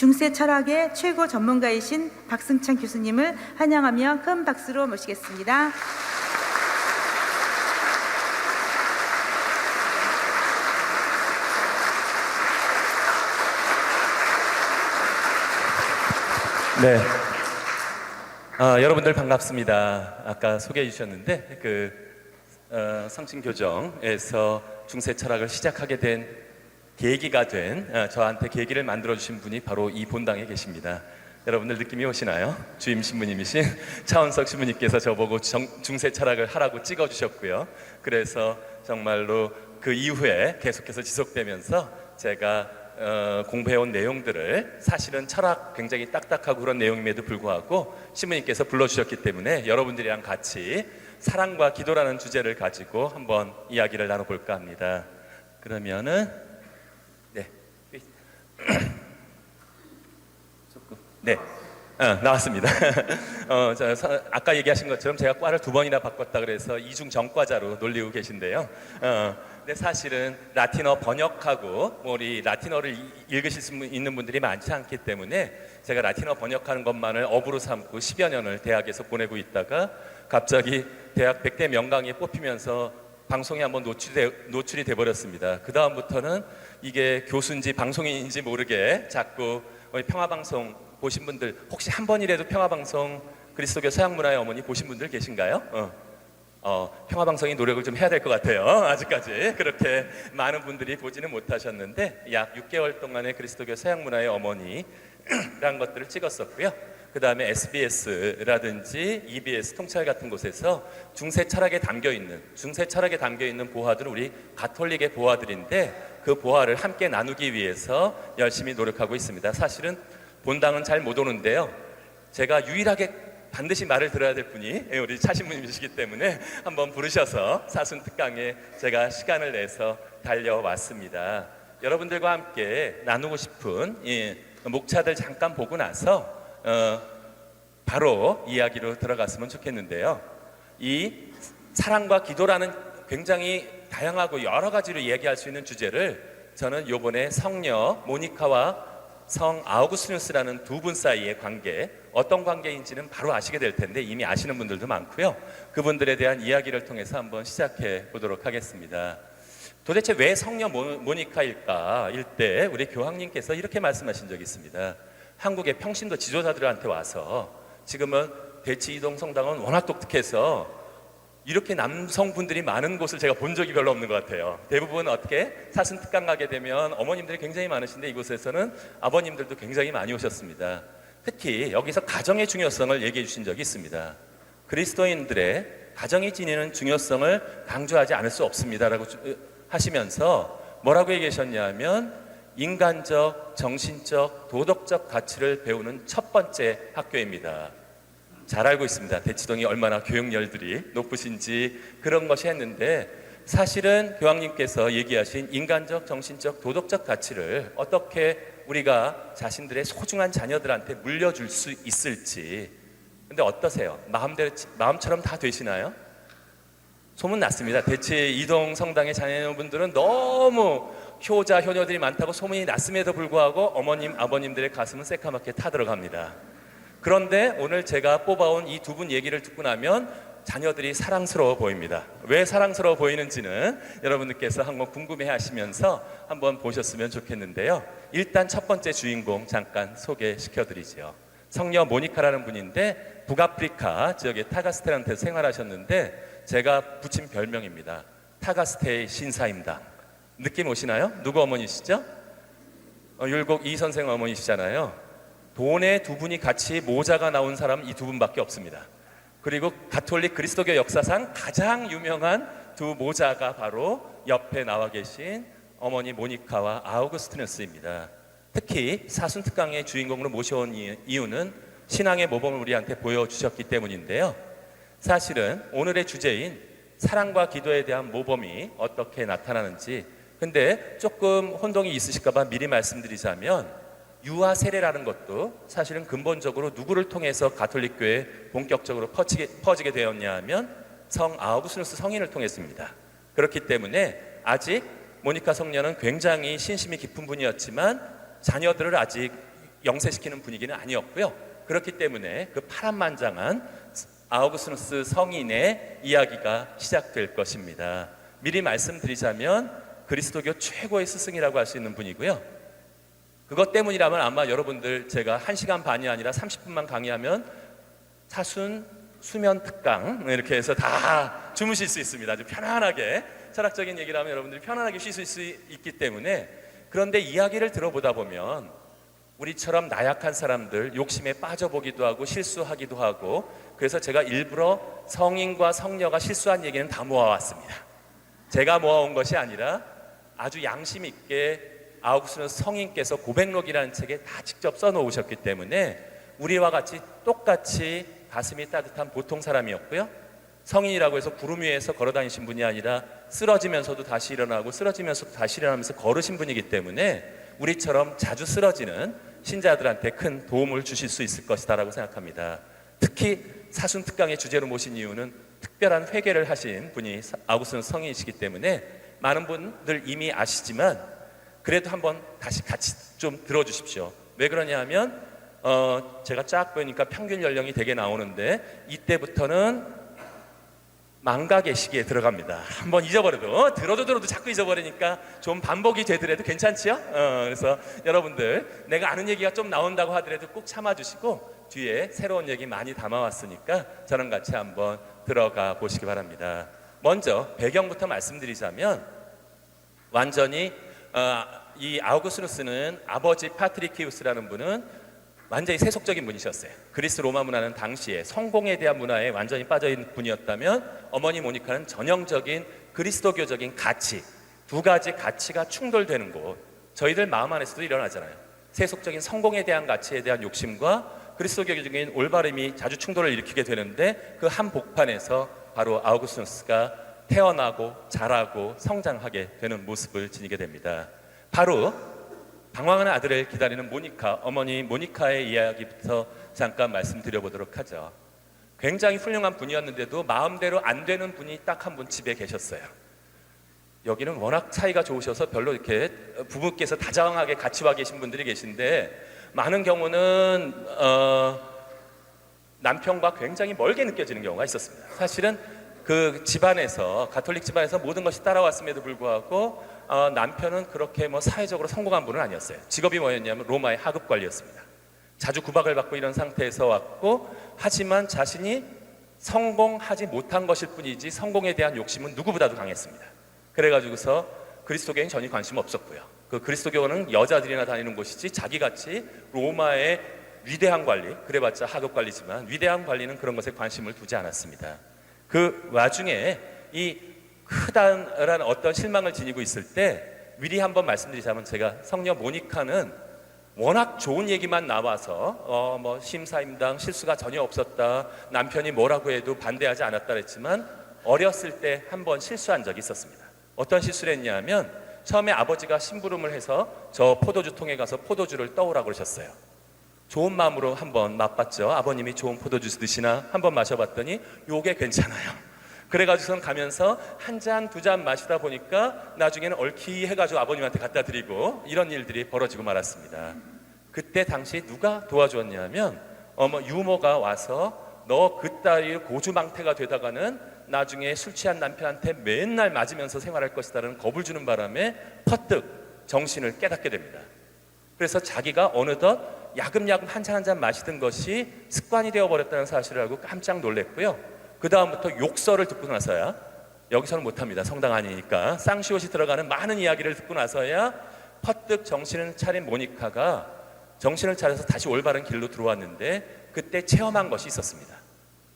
중세 철학의 최고 전문가이신 박승찬 교수님을 환영하며 큰 박수로 모시겠습니다. 네, 여러분들 반갑습니다. 아까 소개해 주셨는데 성신교정에서 중세 철학을 시작하게 된 계기가 된 저한테 계기를 만들어 주신 분이 바로 이 본당에 계십니다. 여러분들 느낌이 오시나요? 주임 신부님이신 차원석 신부님께서 저보고 중세 철학을 하라고 찍어 주셨고요. 그래서 정말로 그 이후에 계속해서 지속되면서 제가 공부해온 내용들을, 사실은 철학 굉장히 딱딱하고 그런 내용임에도 불구하고 신부님께서 불러주셨기 때문에 여러분들이랑 같이 사랑과 기도라는 주제를 가지고 한번 이야기를 나눠볼까 합니다. 그러면은 네, 나왔습니다. 아까 얘기하신 것처럼 제가 과를 2번이나 바꿨다 그래서 이중 전과자로 놀리고 계신데요. 근데 사실은 라틴어 번역하고 우리 라틴어를 읽으실 수 있는 분들이 많지 않기 때문에 제가 라틴어 번역하는 것만을 업으로 삼고 10여 년을 대학에서 보내고 있다가 갑자기 대학 100대 명강의에 뽑히면서 방송에 한번 노출이 돼버렸습니다. 그 다음부터는 이게 교수인지 방송인인지 모르게 자꾸 평화방송 보신 분들, 혹시 한 번이라도 평화방송 그리스도교 서양문화의 어머니 보신 분들 계신가요? 평화방송이 노력을 좀 해야 될 것 같아요. 아직까지 그렇게 많은 분들이 보지는 못하셨는데 약 6개월 동안의 그리스도교 서양문화의 어머니라는 것들을 찍었었고요. 그 다음에 SBS라든지 EBS 통찰 같은 곳에서 중세 철학에 담겨있는 보화들은 우리 가톨릭의 보화들인데 그 보화를 함께 나누기 위해서 열심히 노력하고 있습니다. 사실은 본당은 잘 못 오는데요, 제가 유일하게 반드시 말을 들어야 될 분이 우리 차신부님이시기 때문에 한번 부르셔서 사순특강에 제가 시간을 내서 달려왔습니다. 여러분들과 함께 나누고 싶은 목차들 잠깐 보고 나서 바로 이야기로 들어갔으면 좋겠는데요. 이 사랑과 기도라는 굉장히 다양하고 여러 가지로 이야기할 수 있는 주제를 저는 요번에 성녀 모니카와 성 아우구스티누스라는 두 분 사이의 관계, 어떤 관계인지는 바로 아시게 될 텐데 이미 아시는 분들도 많고요. 그분들에 대한 이야기를 통해서 한번 시작해 보도록 하겠습니다. 도대체 왜 성녀 모니카일까? 일때 우리 교황님께서 이렇게 말씀하신 적이 있습니다. 한국의 평신도 지도자들한테 와서, 지금은 대치이동 성당은 워낙 독특해서 이렇게 남성분들이 많은 곳을 제가 본 적이 별로 없는 것 같아요. 대부분 어떻게 사순특강 가게 되면 어머님들이 굉장히 많으신데 이곳에서는 아버님들도 굉장히 많이 오셨습니다. 특히 여기서 가정의 중요성을 얘기해 주신 적이 있습니다. 그리스도인들의 가정이 지니는 중요성을 강조하지 않을 수 없습니다라고 하시면서 뭐라고 얘기하셨냐면, 인간적, 정신적, 도덕적 가치를 배우는 첫 번째 학교입니다. 잘 알고 있습니다. 대치동이 얼마나 교육열들이 높으신지 그런 것이 했는데, 사실은 교황님께서 얘기하신 인간적, 정신적, 도덕적 가치를 어떻게 우리가 자신들의 소중한 자녀들한테 물려줄 수 있을지. 근데 어떠세요? 마음처럼 다 되시나요? 소문났습니다. 대치이동 성당의 자녀분들은 너무 효자, 효녀들이 많다고 소문이 났음에도 불구하고 어머님, 아버님들의 가슴은 새까맣게 타들어갑니다. 그런데 오늘 제가 뽑아온 이 두 분 얘기를 듣고 나면 자녀들이 사랑스러워 보입니다. 왜 사랑스러워 보이는지는 여러분들께서 한번 궁금해 하시면서 한번 보셨으면 좋겠는데요. 일단 첫 번째 주인공 잠깐 소개시켜 드리죠. 성녀 모니카라는 분인데 북아프리카 지역의 타가스테한테 생활하셨는데 제가 붙인 별명입니다. 타가스테의 신사임당. 느낌 오시나요? 누구 어머니시죠? 율곡 이 선생 어머니시잖아요. 돈에 두 분이 같이 모자가 나온 사람은 이 두 분밖에 없습니다. 그리고 가톨릭 그리스도교 역사상 가장 유명한 두 모자가 바로 옆에 나와 계신 어머니 모니카와 아우구스티누스입니다. 특히 사순특강의 주인공으로 모셔온 이유는 신앙의 모범을 우리한테 보여주셨기 때문인데요. 사실은 오늘의 주제인 사랑과 기도에 대한 모범이 어떻게 나타나는지, 근데 조금 혼동이 있으실까봐 미리 말씀드리자면, 유아 세례라는 것도 사실은 근본적으로 누구를 통해서 가톨릭교회에 본격적으로 퍼지게 되었냐 하면 성 아우구스티누스 성인을 통했습니다. 그렇기 때문에 아직 모니카 성녀는 굉장히 신심이 깊은 분이었지만 자녀들을 아직 영세시키는 분위기는 아니었고요. 그렇기 때문에 그 파란만장한 아우구스누스 성인의 이야기가 시작될 것입니다. 미리 말씀드리자면 그리스도교 최고의 스승이라고 할 수 있는 분이고요. 그것 때문이라면 아마 여러분들 제가 1시간 반이 아니라 30분만 강의하면 사순 수면 특강 이렇게 해서 다 주무실 수 있습니다. 아주 편안하게 철학적인 얘기를 하면 여러분들이 편안하게 쉬실 수 있기 때문에. 그런데 이야기를 들어보다 보면 우리처럼 나약한 사람들 욕심에 빠져보기도 하고 실수하기도 하고, 그래서 제가 일부러 성인과 성녀가 실수한 얘기는 다 모아왔습니다. 제가 모아온 것이 아니라 아주 양심 있게 아우구스누스 성인께서 고백록이라는 책에 다 직접 써놓으셨기 때문에 우리와 같이 똑같이 가슴이 따뜻한 보통 사람이었고요. 성인이라고 해서 구름 위에서 걸어다니신 분이 아니라 쓰러지면서도 다시 일어나고 쓰러지면서도 다시 일어나면서 걸으신 분이기 때문에 우리처럼 자주 쓰러지는 신자들한테 큰 도움을 주실 수 있을 것이다 라고 생각합니다. 특히 사순특강의 주제로 모신 이유는 특별한 회개를 하신 분이 아우구스누스 성인이시기 때문에 많은 분들 이미 아시지만 그래도 한번 다시 같이 좀 들어주십시오. 왜 그러냐 하면 제가 쫙 보니까 평균 연령이 되게 나오는데 이때부터는 망각의 시기에 들어갑니다. 한번 잊어버려도 들어도 자꾸 잊어버리니까 좀 반복이 되더라도 괜찮지요? 그래서 여러분들 내가 아는 얘기가 좀 나온다고 하더라도 꼭 참아주시고 뒤에 새로운 얘기 많이 담아왔으니까 저랑 같이 한번 들어가 보시기 바랍니다. 먼저 배경부터 말씀드리자면 완전히 이 아우구스누스는 아버지 파트리키우스라는 분은 완전히 세속적인 분이셨어요. 그리스 로마 문화는 당시에 성공에 대한 문화에 완전히 빠져있는 분이었다면 어머니 모니카는 전형적인 그리스도교적인 가치, 두 가지 가치가 충돌되는 곳, 저희들 마음 안에서도 일어나잖아요. 세속적인 성공에 대한 가치에 대한 욕심과 그리스도교적인 올바름이 자주 충돌을 일으키게 되는데 그 한 복판에서 바로 아우구스누스가 태어나고 자라고 성장하게 되는 모습을 지니게 됩니다. 바로 방황하는 아들을 기다리는 모니카, 어머니 모니카의 이야기부터 잠깐 말씀드려보도록 하죠. 굉장히 훌륭한 분이었는데도 마음대로 안 되는 분이 딱 한 분 집에 계셨어요. 여기는 워낙 사이가 좋으셔서 별로 이렇게 부부께서 다정하게 같이 와 계신 분들이 계신데 많은 경우는 남편과 굉장히 멀게 느껴지는 경우가 있었습니다. 사실은 그 집안에서 가톨릭 집안에서 모든 것이 따라왔음에도 불구하고 남편은 그렇게 뭐 사회적으로 성공한 분은 아니었어요. 직업이 뭐였냐면 로마의 하급 관리였습니다. 자주 구박을 받고 이런 상태에서 왔고, 하지만 자신이 성공하지 못한 것일 뿐이지 성공에 대한 욕심은 누구보다도 강했습니다. 그래가지고서 그리스도교에는 전혀 관심 없었고요. 그 그리스도교는 여자들이나 다니는 곳이지 자기같이 로마의 위대한 관리, 그래봤자 하급 관리지만 위대한 관리는 그런 것에 관심을 두지 않았습니다. 그 와중에 이 크다란 어떤 실망을 지니고 있을 때 미리 한번 말씀드리자면, 제가 성녀 모니카는 워낙 좋은 얘기만 나와서 뭐 심사임당 실수가 전혀 없었다, 남편이 뭐라고 해도 반대하지 않았다 그랬지만 어렸을 때 한번 실수한 적이 있었습니다. 어떤 실수를 했냐면 처음에 아버지가 심부름을 해서 저 포도주통에 가서 포도주를 떠오라고 그러셨어요. 좋은 마음으로 한번 맛봤죠. 아버님이 좋은 포도주 드시나 한번 마셔봤더니 요게 괜찮아요. 그래가지고선 가면서 한 잔, 두 잔 마시다 보니까 나중에는 얼키해가지고 아버님한테 갖다 드리고 이런 일들이 벌어지고 말았습니다. 그때 당시 누가 도와주었냐면 유모가 와서 너 그따위 고주망태가 되다가는 나중에 술 취한 남편한테 맨날 맞으면서 생활할 것이다라는 겁을 주는 바람에 퍼뜩 정신을 깨닫게 됩니다. 그래서 자기가 어느덧 야금야금 한 잔 한 잔 마시던 것이 습관이 되어버렸다는 사실을 알고 깜짝 놀랐고요. 그 다음부터 욕설을 듣고 나서야, 여기서는 못합니다, 성당 아니니까, 쌍시옷이 들어가는 많은 이야기를 듣고 나서야 퍼뜩 정신을 차린 모니카가 정신을 차려서 다시 올바른 길로 들어왔는데 그때 체험한 것이 있었습니다.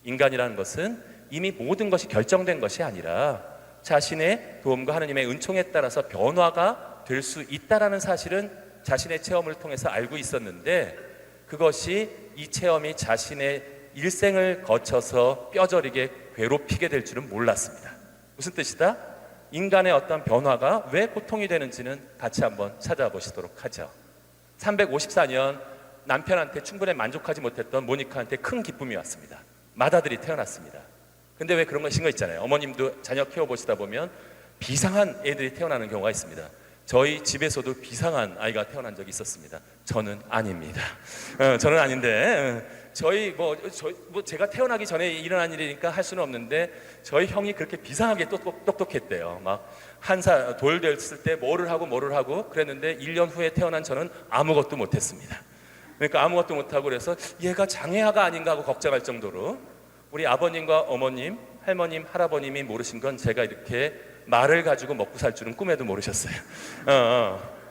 인간이라는 것은 이미 모든 것이 결정된 것이 아니라 자신의 도움과 하느님의 은총에 따라서 변화가 될 수 있다는 사실은 자신의 체험을 통해서 알고 있었는데, 그것이 이 체험이 자신의 일생을 거쳐서 뼈저리게 괴롭히게 될 줄은 몰랐습니다. 무슨 뜻이다? 인간의 어떤 변화가 왜 고통이 되는지는 같이 한번 찾아보시도록 하죠. 354년 남편한테 충분히 만족하지 못했던 모니카한테 큰 기쁨이 왔습니다. 맏아들이 태어났습니다. 근데 왜 그런 것인 거 있잖아요. 어머님도 자녀 키워보시다 보면 비상한 애들이 태어나는 경우가 있습니다. 저희 집에서도 비상한 아이가 태어난 적이 있었습니다. 저는 아닙니다. 저는 아닌데 제가 태어나기 전에 일어난 일이니까 할 수는 없는데 저희 형이 그렇게 비상하게 똑똑했대요. 막 한 살 돌 됐을 때 뭐를 하고 그랬는데 1년 후에 태어난 저는 아무것도 못했습니다. 그러니까 아무것도 못하고 그래서 얘가 장애아가 아닌가 하고 걱정할 정도로 우리 아버님과 어머님, 할머님, 할아버님이 모르신 건 제가 이렇게 말을 가지고 먹고 살 줄은 꿈에도 모르셨어요.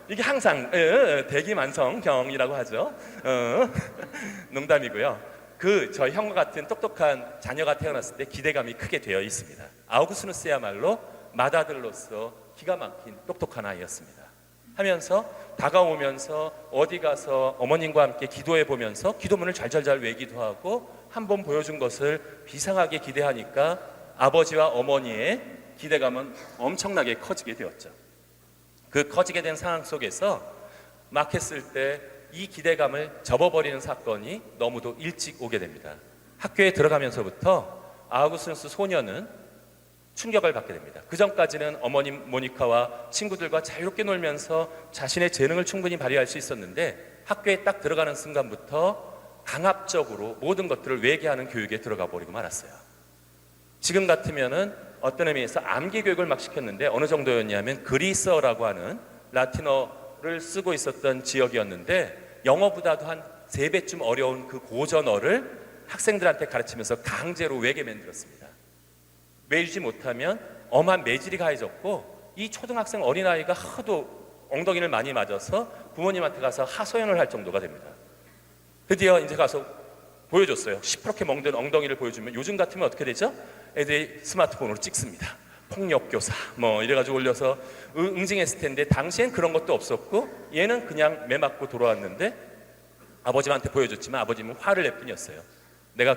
이게 항상 대기만성형이라고 하죠. 농담이고요. 저희 형과 같은 똑똑한 자녀가 태어났을 때 기대감이 크게 되어 있습니다. 아우구스누스야말로 맏아들로서 기가 막힌 똑똑한 아이였습니다. 하면서 다가오면서 어디 가서 어머님과 함께 기도해 보면서 기도문을 잘잘잘 외기도 하고 한 번 보여준 것을 비상하게 기대하니까 아버지와 어머니의 기대감은 엄청나게 커지게 되었죠. 그 커지게 된 상황 속에서 막 했을 때 이 기대감을 접어버리는 사건이 너무도 일찍 오게 됩니다. 학교에 들어가면서부터 아우구스누스 소녀는 충격을 받게 됩니다. 그 전까지는 어머님 모니카와 친구들과 자유롭게 놀면서 자신의 재능을 충분히 발휘할 수 있었는데 학교에 딱 들어가는 순간부터 강압적으로 모든 것들을 외계하는 교육에 들어가 버리고 말았어요. 지금 같으면은 어떤 의미에서 암기 교육을 막 시켰는데 어느 정도였냐면 그리스어라고 하는 라틴어를 쓰고 있었던 지역이었는데 영어보다도 한 3배쯤 어려운 그 고전어를 학생들한테 가르치면서 강제로 외게 만들었습니다. 외우지 못하면 엄한 매질이 가해졌고 이 초등학생 어린아이가 하도 엉덩이를 많이 맞아서 부모님한테 가서 하소연을 할 정도가 됩니다. 드디어 이제 가서 보여줬어요. 시퍼렇게 멍든 엉덩이를 보여주면 요즘 같으면 어떻게 되죠? 애들이 스마트폰으로 찍습니다. 폭력교사 뭐 이래가지고 올려서 응징했을 텐데 당시엔 그런 것도 없었고 얘는 그냥 매 맞고 돌아왔는데 아버지한테 보여줬지만 아버지는 화를 낼 뿐이었어요. 내가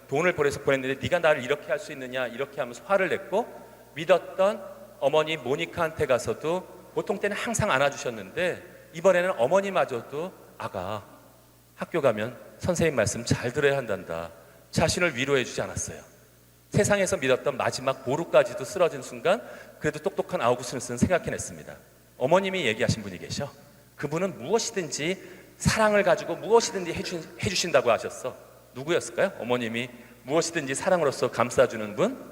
돈을 보냈는데 네가 나를 이렇게 할 수 있느냐 이렇게 하면서 화를 냈고 믿었던 어머니 모니카한테 가서도 보통 때는 항상 안아주셨는데 이번에는 어머니마저도 아가 학교 가면 선생님 말씀 잘 들어야 한단다. 자신을 위로해 주지 않았어요. 세상에서 믿었던 마지막 보루까지도 쓰러진 순간 그래도 똑똑한 아우구스누스는 생각해냈습니다. 어머님이 얘기하신 분이 계셔. 그분은 무엇이든지 사랑을 가지고 무엇이든지 해주신다고 하셨어. 누구였을까요? 어머님이 무엇이든지 사랑으로서 감싸주는 분?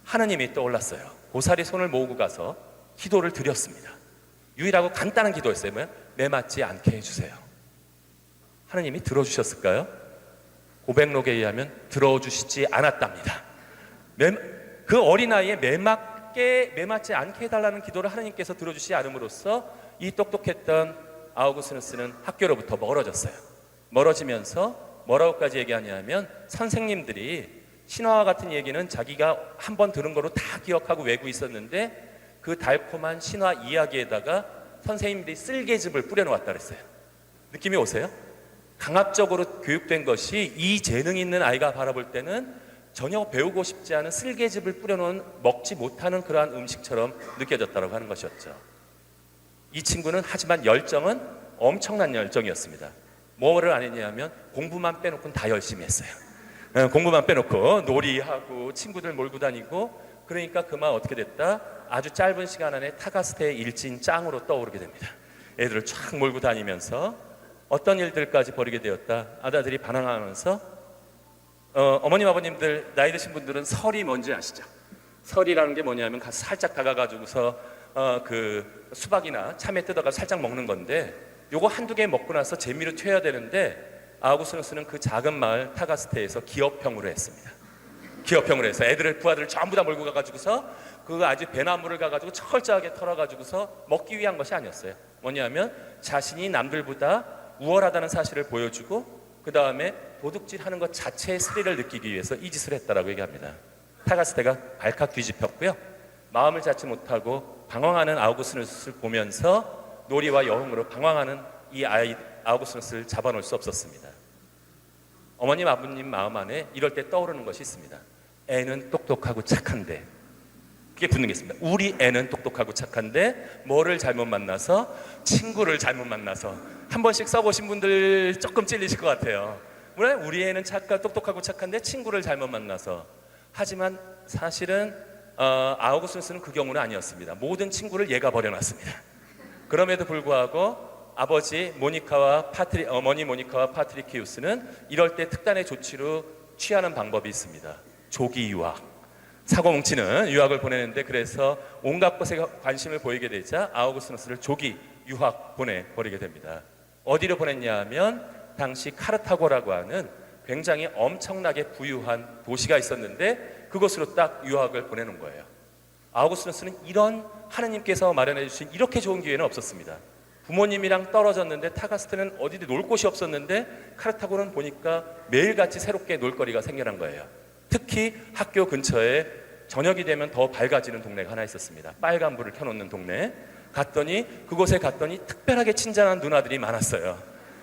하느님이 떠올랐어요. 고사리 손을 모으고 가서 기도를 드렸습니다. 유일하고 간단한 기도였어요. 뭐야? 매 맞지 않게 해주세요. 하느님이 들어주셨을까요? 고백록에 의하면 들어주시지 않았답니다. 그 어린아이의 매 맞지 않게 해달라는 기도를 하느님께서 들어주시지 않음으로써 이 똑똑했던 아우구스누스는 학교로부터 멀어졌어요. 멀어지면서 뭐라고까지 얘기하냐면 선생님들이 신화와 같은 얘기는 자기가 한번 들은 거로 다 기억하고 외우고 있었는데 그 달콤한 신화 이야기에다가 선생님들이 쓸개즙을 뿌려놓았다 그랬어요. 느낌이 오세요? 강압적으로 교육된 것이 이 재능 있는 아이가 바라볼 때는 전혀 배우고 싶지 않은 쓸개즙을 뿌려놓은 먹지 못하는 그러한 음식처럼 느껴졌다고 하는 것이었죠. 이 친구는 하지만 열정은 엄청난 열정이었습니다. 뭐를 안 했냐면 공부만 빼놓고는 다 열심히 했어요. 공부만 빼놓고 놀이하고 친구들 몰고 다니고 그러니까 그만 어떻게 됐다? 아주 짧은 시간 안에 타가스테의 일진 짱으로 떠오르게 됩니다. 애들을 쫙 몰고 다니면서 어떤 일들까지 벌이게 되었다. 아다들이 반항하면서 어머님 아버님들 나이 드신 분들은 설이 뭔지 아시죠? 설이라는 게 뭐냐면 가서 살짝 다가가지고서 그 수박이나 참외 뜯어가 살짝 먹는 건데 요거 한두 개 먹고 나서 재미로 튀어야 되는데 아우구스누스는 그 작은 마을 타가스테에서 기업형으로 했습니다. 기업형으로 해서 애들을 부하들을 전부 다 몰고 가가지고서 그 아주 배나무를 가가지고 철저하게 털어가지고서 먹기 위한 것이 아니었어요. 뭐냐면 자신이 남들보다 우월하다는 사실을 보여주고 그 다음에 도둑질하는 것 자체의 스릴을 느끼기 위해서 이 짓을 했다라고 얘기합니다. 타가스테가 발칵 뒤집혔고요. 마음을 잡지 못하고 방황하는 아우구스누스를 보면서 놀이와 여흥으로 방황하는 이 아우구스누스를 잡아놓을 수 없었습니다. 어머님 아버님 마음 안에 이럴 때 떠오르는 것이 있습니다. 애는 똑똑하고 착한데 그게 붙는 게 있습니다. 우리 애는 똑똑하고 착한데 뭐를 잘못 만나서 친구를 잘못 만나서 한 번씩 써보신 분들 조금 찔리실 것 같아요. 우리 애는 똑똑하고 착한데 친구를 잘못 만나서. 하지만 사실은 아우구스누스는 그 경우는 아니었습니다. 모든 친구를 얘가 버려놨습니다. 그럼에도 불구하고 어머니 모니카와 파트리키우스는 이럴 때 특단의 조치로 취하는 방법이 있습니다. 조기 유학. 사고 뭉치는 유학을 보내는데, 그래서 온갖 것에 관심을 보이게 되자 아우구스누스를 조기 유학 보내버리게 됩니다. 어디로 보냈냐 하면 당시 카르타고라고 하는 굉장히 엄청나게 부유한 도시가 있었는데 그곳으로 딱 유학을 보내는 거예요. 아우구스누스는 이런 하느님께서 마련해 주신 이렇게 좋은 기회는 없었습니다. 부모님이랑 떨어졌는데 타가스트는 어디도 놀 곳이 없었는데 카르타고는 보니까 매일같이 새롭게 놀거리가 생겨난 거예요. 특히 학교 근처에 저녁이 되면 더 밝아지는 동네가 하나 있었습니다. 빨간 불을 켜놓는 동네. 그곳에 갔더니 특별하게 친절한 누나들이 많았어요.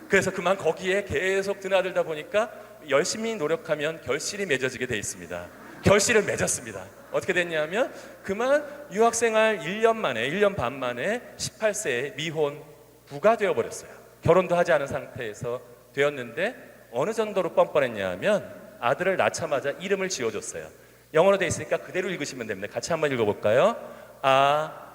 그래서 그만 거기에 계속 드나들다 보니까 열심히 노력하면 결실이 맺어지게 돼 있습니다. 결실을 맺었습니다. 어떻게 됐냐면 그만 유학생활 1년 반 만에 18세에 미혼 부가 되어버렸어요. 결혼도 하지 않은 상태에서 되었는데 어느 정도로 뻔뻔했냐 하면 아들을 낳자마자 이름을 지어줬어요. 영어로 돼 있으니까 그대로 읽으시면 됩니다. 같이 한번 읽어볼까요?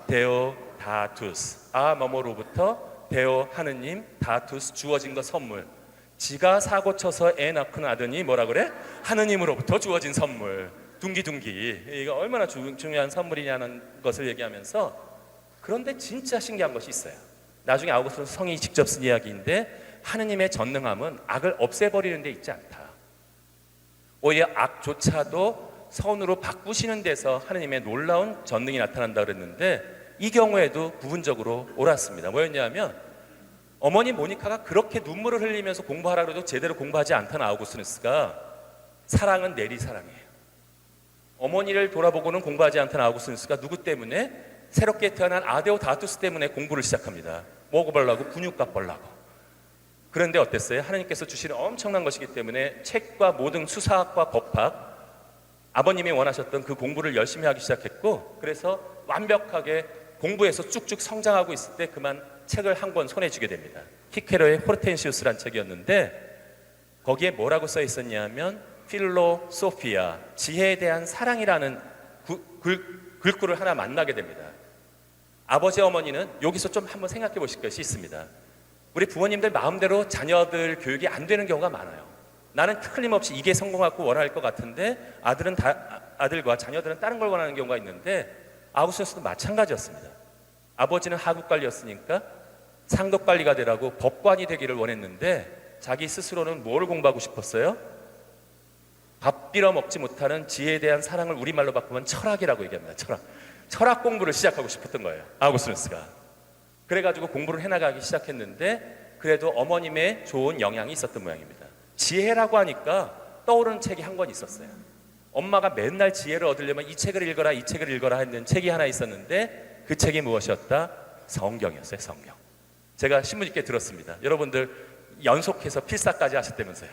데오다투스. 뭐뭐로부터 데오 하느님, 다투스 주어진 거 선물. 지가 사고 쳐서 애 낳고 아더니 뭐라 그래? 하느님으로부터 주어진 선물. 둥기둥기. 이거 얼마나 중요한 선물이냐는 것을 얘기하면서, 그런데 진짜 신기한 것이 있어요. 나중에 아우구스누스 성이 직접 쓴 이야기인데, 하느님의 전능함은 악을 없애버리는 데 있지 않다. 오히려 악조차도 선으로 바꾸시는 데서 하느님의 놀라운 전능이 나타난다 그랬는데, 이 경우에도 부분적으로 옳았습니다. 뭐였냐면 어머니 모니카가 그렇게 눈물을 흘리면서 공부하라고 해도 제대로 공부하지 않던 아우구스누스가 사랑은 내리사랑이에요. 어머니를 돌아보고는 공부하지 않던 아우구스누스가 누구 때문에? 새롭게 태어난 아데오다투스 때문에 공부를 시작합니다. 뭐고 벌라고? 근육값 벌라고. 그런데 어땠어요? 하나님께서 주시는 엄청난 것이기 때문에 책과 모든 수사학과 법학, 아버님이 원하셨던 그 공부를 열심히 하기 시작했고, 그래서 완벽하게 공부해서 쭉쭉 성장하고 있을 때 그만 책을 한 권 손에 쥐게 됩니다. 키케로의 호르텐시우스란 책이었는데 거기에 뭐라고 써 있었냐면 필로소피아, 지혜에 대한 사랑이라는 글구를 하나 만나게 됩니다. 아버지 어머니는 여기서 좀 한번 생각해 보실 것이 있습니다. 우리 부모님들 마음대로 자녀들 교육이 안 되는 경우가 많아요. 나는 틀림없이 이게 성공하고 원할 것 같은데 아들과 자녀들은 다른 걸 원하는 경우가 있는데, 아우구스누스도 마찬가지였습니다. 아버지는 하국관리였으니까 상급관리가 되라고 법관이 되기를 원했는데 자기 스스로는 뭘 공부하고 싶었어요? 밥 빌어 먹지 못하는 지혜에 대한 사랑을 우리말로 바꾸면 철학이라고 얘기합니다. 철학 공부를 시작하고 싶었던 거예요, 아우구스누스가. 그래가지고 공부를 해나가기 시작했는데 그래도 어머님의 좋은 영향이 있었던 모양입니다. 지혜라고 하니까 떠오르는 책이 한 권 있었어요. 엄마가 맨날 지혜를 얻으려면 이 책을 읽어라 했는 책이 하나 있었는데 그 책이 무엇이었다? 성경이었어요. 성경. 제가 신문 있게 들었습니다. 여러분들 연속해서 필사까지 하셨다면서요.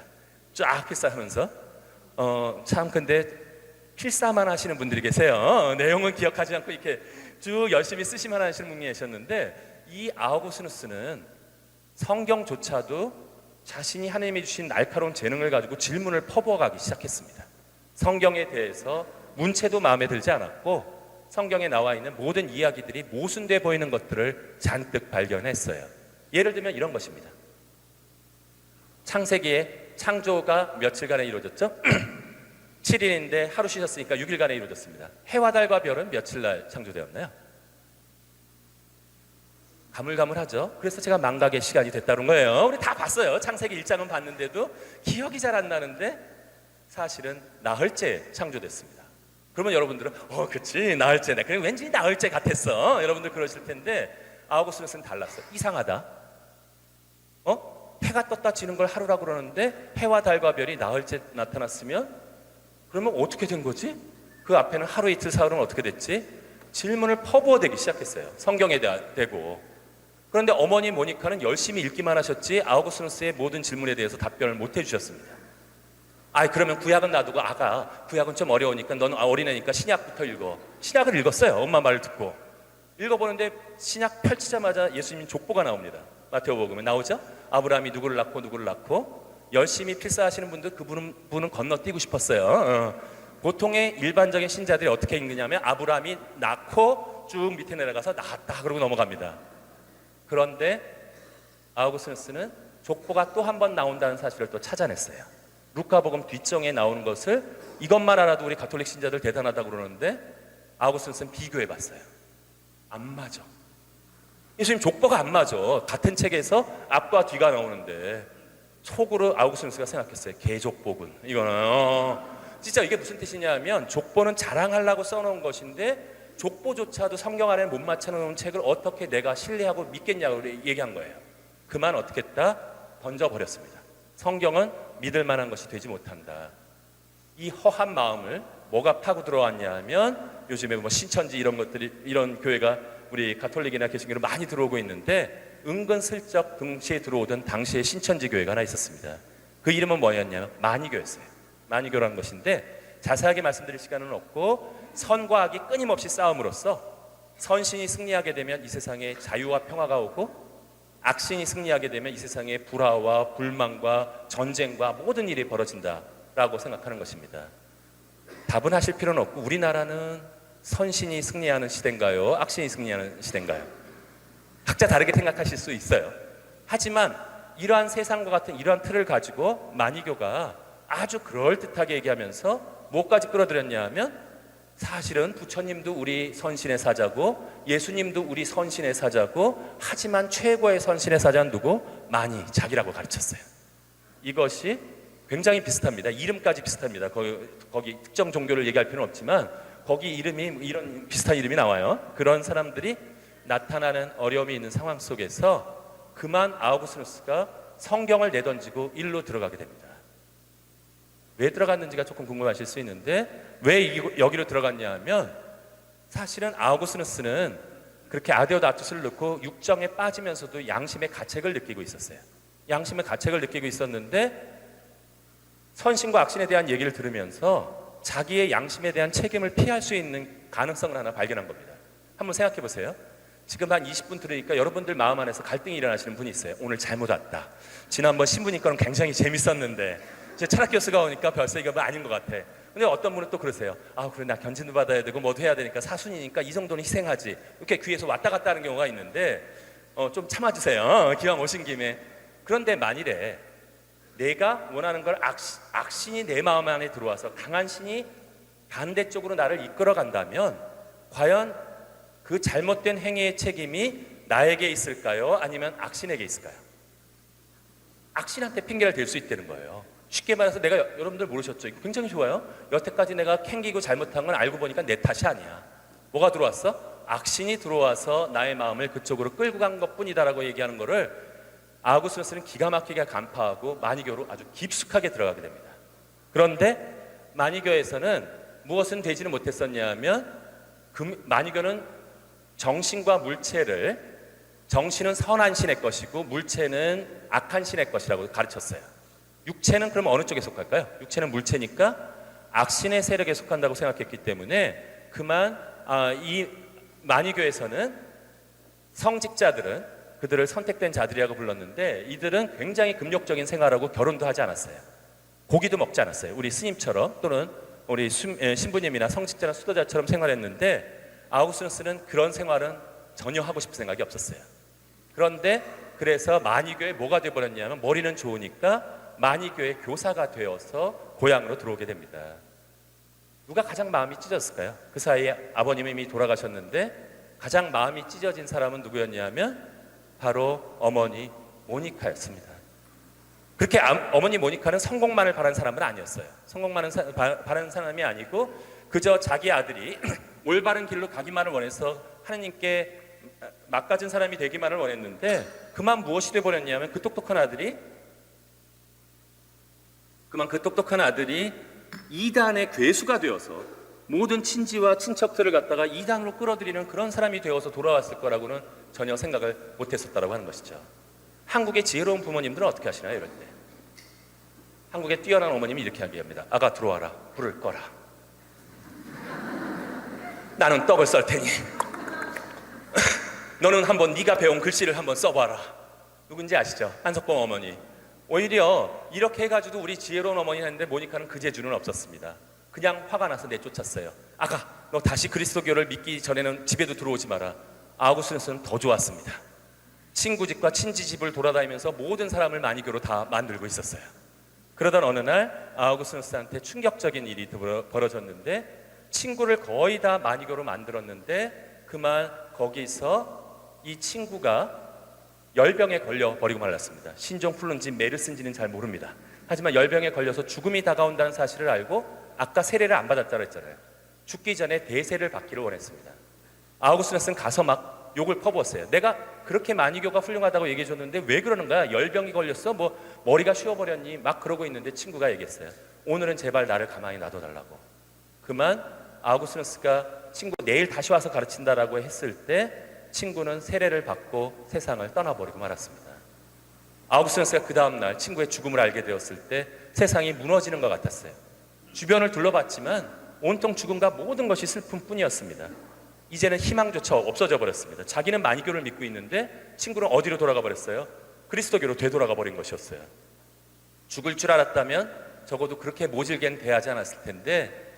쫙 필사하면서 참 근데 필사만 하시는 분들이 계세요. 내용은 기억하지 않고 이렇게 쭉 열심히 쓰시만 하시는 분이 계셨는데, 이 아우구스누스는 성경조차도 자신이 하나님이 주신 날카로운 재능을 가지고 질문을 퍼부어가기 시작했습니다. 성경에 대해서 문체도 마음에 들지 않았고 성경에 나와 있는 모든 이야기들이 모순돼 보이는 것들을 잔뜩 발견했어요. 예를 들면 이런 것입니다. 창세기에 창조가 며칠간에 이루어졌죠? 7일인데 하루 쉬셨으니까 6일간에 이루어졌습니다. 해와 달과 별은 며칠날 창조되었나요? 가물가물하죠. 그래서 제가 망각의 시간이 됐다는 거예요. 우리 다 봤어요. 창세기 1장은 봤는데도 기억이 잘 안 나는데 사실은 나흘째 창조됐습니다. 그러면 여러분들은 그치 나흘째네. 그래 왠지 나흘째 같았어. 여러분들 그러실 텐데 아우구스누스는 달랐어요. 이상하다. 해가 떴다 지는 걸 하루라고 그러는데 해와 달과 별이 나흘째 나타났으면 그러면 어떻게 된 거지? 그 앞에는 하루 이틀 사흘은 어떻게 됐지? 질문을 퍼부어대기 시작했어요. 성경에 대고. 그런데 어머니 모니카는 열심히 읽기만 하셨지 아우구스누스의 모든 질문에 대해서 답변을 못 해주셨습니다. 그러면 구약은 놔두고 구약은 좀 어려우니까 너는 어린애니까 신약부터 읽어. 신약을 읽었어요. 엄마 말을 듣고. 읽어보는데 신약 펼치자마자 예수님 족보가 나옵니다. 마태오복음에 나오죠? 아브라함이 누구를 낳고 열심히 필사하시는 분들 그분은 건너뛰고 싶었어요. 보통의 일반적인 신자들이 어떻게 읽느냐면 아브라함이 낳고 쭉 밑에 내려가서 낳았다 그러고 넘어갑니다. 그런데 아우구스누스는 족보가 또 한 번 나온다는 사실을 또 찾아냈어요. 루카복음 뒷정에 나오는 것을 이것만 알아도 우리 가톨릭 신자들 대단하다고 그러는데 아우구스누스는 비교해봤어요. 안 맞아. 예수님 족보가 안 맞아. 같은 책에서 앞과 뒤가 나오는데 속으로 아우구스누스가 생각했어요. 개족보군. 이거는 진짜 이게 무슨 뜻이냐면 족보는 자랑하려고 써놓은 것인데 족보조차도 성경 안에 못 맞춰놓은 책을 어떻게 내가 신뢰하고 믿겠냐고 얘기한 거예요. 그만 어떻게 했다? 던져버렸습니다. 성경은 믿을 만한 것이 되지 못한다. 이 허한 마음을 뭐가 파고 들어왔냐 하면 요즘에 뭐 신천지 이런 것들이 이런 교회가 우리 가톨릭이나 개신교로 많이 들어오고 있는데 은근슬쩍 등시에 들어오던 당시에 신천지 교회가 하나 있었습니다. 그 이름은 뭐였냐면 만이교였어요. 만이교라는 것인데 자세하게 말씀드릴 시간은 없고 선과 악이 끊임없이 싸움으로써 선신이 승리하게 되면 이 세상에 자유와 평화가 오고 악신이 승리하게 되면 이 세상에 불화와 불만과 전쟁과 모든 일이 벌어진다라고 생각하는 것입니다. 답은 하실 필요는 없고 우리나라는 선신이 승리하는 시대인가요? 악신이 승리하는 시대인가요? 각자 다르게 생각하실 수 있어요. 하지만 이러한 세상과 같은 이러한 틀을 가지고 만이교가 아주 그럴듯하게 얘기하면서 뭐까지 끌어들였냐 하면 사실은 부처님도 우리 선신의 사자고 예수님도 우리 선신의 사자고 하지만 최고의 선신의 사자는 누구? 만이 자기라고 가르쳤어요. 이것이 굉장히 비슷합니다. 이름까지 비슷합니다. 거기 특정 종교를 얘기할 필요는 없지만 거기 이름이 이런 비슷한 이름이 나와요. 그런 사람들이 나타나는 어려움이 있는 상황 속에서 그만 아우구스누스가 성경을 내던지고 일로 들어가게 됩니다. 왜 들어갔는지가 조금 궁금하실 수 있는데 왜 여기로 들어갔냐 하면 사실은 아우구스누스는 그렇게 아데오다투스를 넣고 육정에 빠지면서도 양심의 가책을 느끼고 있었어요. 양심의 가책을 느끼고 있었는데 선신과 악신에 대한 얘기를 들으면서 자기의 양심에 대한 책임을 피할 수 있는 가능성을 하나 발견한 겁니다. 한번 생각해 보세요. 지금 한 20분 들으니까 여러분들 마음 안에서 갈등이 일어나시는 분이 있어요. 오늘 잘못 왔다. 지난번 신부니까는 굉장히 재밌었는데 이제 철학 교수가 오니까 벌써 이거 아닌 것 같아. 근데 어떤 분은 또 그러세요. 아 그래 나 견진도 받아야 되고 뭐도 해야 되니까 사순이니까 이 정도는 희생하지. 이렇게 귀에서 왔다 갔다 하는 경우가 있는데 좀 참아주세요. 기왕 오신 김에. 그런데 만일에 내가 원하는 걸 악신이 내 마음 안에 들어와서 강한 신이 반대쪽으로 나를 이끌어 간다면 과연 그 잘못된 행위의 책임이 나에게 있을까요? 아니면 악신에게 있을까요? 악신한테 핑계를 댈 수 있다는 거예요. 쉽게 말해서 내가 여러분들 모르셨죠? 이거 굉장히 좋아요. 여태까지 내가 캥기고 잘못한 건 알고 보니까 내 탓이 아니야. 뭐가 들어왔어? 악신이 들어와서 나의 마음을 그쪽으로 끌고 간 것뿐이다라고 얘기하는 거를 아우구스누스는 기가 막히게 간파하고 만이교로 아주 깊숙하게 들어가게 됩니다. 그런데 만이교에서는 무엇은 되지는 못했었냐 하면 만이교는 정신과 물체를 정신은 선한 신의 것이고 물체는 악한 신의 것이라고 가르쳤어요. 육체는 그럼 어느 쪽에 속할까요? 육체는 물체니까 악신의 세력에 속한다고 생각했기 때문에 그만 이 만이교에서는 성직자들은 그들을 선택된 자들이라고 불렀는데 이들은 굉장히 금욕적인 생활하고 결혼도 하지 않았어요. 고기도 먹지 않았어요. 우리 스님처럼 또는 우리 신부님이나 성직자나 수도자처럼 생활했는데 아우구스누스는 그런 생활은 전혀 하고 싶은 생각이 없었어요. 그런데 그래서 만이교에 뭐가 되어버렸냐면 머리는 좋으니까 만이교의 교사가 되어서 고향으로 들어오게 됩니다. 누가 가장 마음이 찢어졌을까요? 그 사이에 아버님이 이미 돌아가셨는데 가장 마음이 찢어진 사람은 누구였냐면 바로 어머니 모니카였습니다. 그렇게 어머니 모니카는 성공만을 바라는 사람은 아니었어요. 성공만을 바라는 사람이 아니고 그저 자기 아들이 올바른 길로 가기만을 원해서 하느님께 막가진 사람이 되기만을 원했는데 그만 무엇이 되어버렸냐면 그 똑똑한 아들이 이단의 괴수가 되어서 모든 친지와 친척들을 갖다가 이단으로 끌어들이는 그런 사람이 되어서 돌아왔을 거라고는 전혀 생각을 못했었다고 하는 것이죠. 한국의 지혜로운 부모님들은 어떻게 하시나요? 이럴 때 한국의 뛰어난 어머님이 이렇게 얘기합니다. 아가 들어와라. 불을 꺼라. 나는 떡을 썰 테니 너는 한번 네가 배운 글씨를 한번 써봐라. 누군지 아시죠? 한석봉 어머니. 오히려 이렇게 해가지고 우리 지혜로운 어머니 했는데 모니카는 그 재주는 없었습니다. 그냥 화가 나서 내쫓았어요. 아가 너 다시 그리스도교를 믿기 전에는 집에도 들어오지 마라. 아우구스누스는 더 좋았습니다. 친구 집과 친지 집을 돌아다니면서 모든 사람을 마니교로 다 만들고 있었어요. 그러던 어느 날 아우구스누스한테 충격적인 일이 벌어졌는데, 친구를 거의 다 마니교로 만들었는데 그만 거기서 이 친구가 열병에 걸려 버리고 말았습니다. 신종 플루인지 메르스인지는 잘 모릅니다. 하지만 열병에 걸려서 죽음이 다가온다는 사실을 알고, 아까 세례를 안 받았다고 했잖아요. 죽기 전에 대세를 받기를 원했습니다. 아우구스누스는 가서 막 욕을 퍼부었어요. 내가 그렇게 마니교가 훌륭하다고 얘기해 줬는데 왜 그러는 거야? 열병이 걸렸어? 뭐 머리가 쉬어버렸니? 막 그러고 있는데 친구가 얘기했어요. 오늘은 제발 나를 가만히 놔둬달라고. 그만 아우구스누스가 친구 내일 다시 와서 가르친다라고 했을 때 친구는 세례를 받고 세상을 떠나버리고 말았습니다. 아우구스누스가 그 다음날 친구의 죽음을 알게 되었을 때 세상이 무너지는 것 같았어요. 주변을 둘러봤지만 온통 죽음과 모든 것이 슬픔뿐이었습니다. 이제는 희망조차 없어져 버렸습니다. 자기는 마니교를 믿고 있는데 친구는 어디로 돌아가 버렸어요? 그리스도교로 되돌아가 버린 것이었어요. 죽을 줄 알았다면 적어도 그렇게 모질게는 대하지 않았을 텐데,